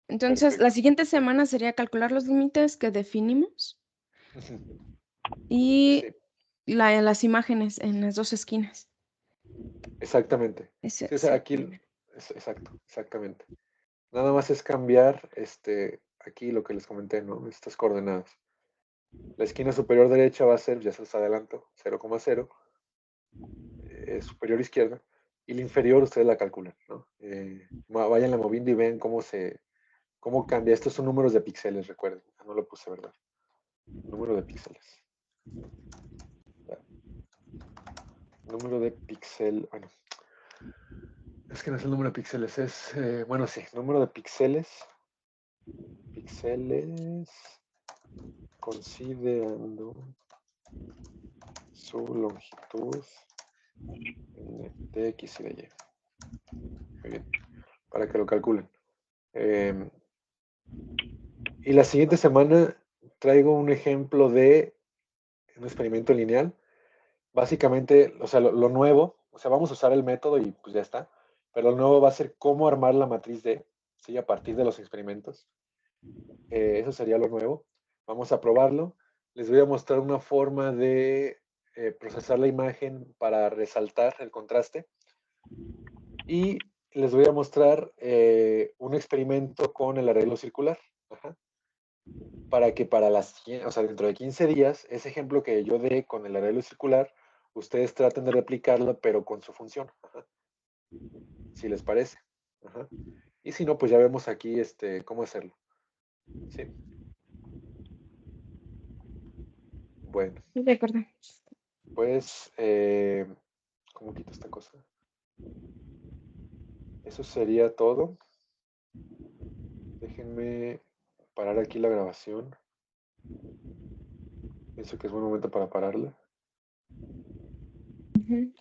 Entonces, Perfecto. la siguiente semana sería calcular los límites que definimos Ujú. y Sí, las imágenes en las dos esquinas. exactamente. Ese Sí, o sea, sería. aquí, exacto, exactamente. Nada más es cambiar aquí lo que les comenté, ¿no? Estas coordenadas. La esquina superior derecha va a ser, ya se los adelanto, 0,0, superior izquierda, y la inferior ustedes la calculan, ¿no? Váyanla moviendo y ven cómo cambia. Estos son números de píxeles, recuerden. No lo puse, ¿verdad? Número de píxeles. Número de píxel, bueno, es que no es el número de píxeles, bueno, sí, número de píxeles considerando su longitud de X y de Y. Muy bien, para que lo calculen. Y la siguiente semana traigo un ejemplo de un experimento lineal. Básicamente, o sea, lo nuevo, o sea, vamos a usar el método y pues ya está, pero lo nuevo va a ser cómo armar la matriz D, ¿sí? A partir de los experimentos. Eso sería lo nuevo. Vamos a probarlo. Les voy a mostrar una forma de procesar la imagen para resaltar el contraste. Y les voy a mostrar un experimento con el arreglo circular. Ajá. Para que o sea, dentro de 15 días, ese ejemplo que yo dé con el arreglo circular, ustedes traten de replicarlo, pero con su función. Ajá. Si les parece. Ajá. Y si no, pues ya vemos aquí cómo hacerlo. Sí. Bueno. De acuerdo. Pues, ¿cómo quito esta cosa? Eso sería todo. Déjenme parar aquí la grabación. Pienso que es buen momento para pararla. Ujú.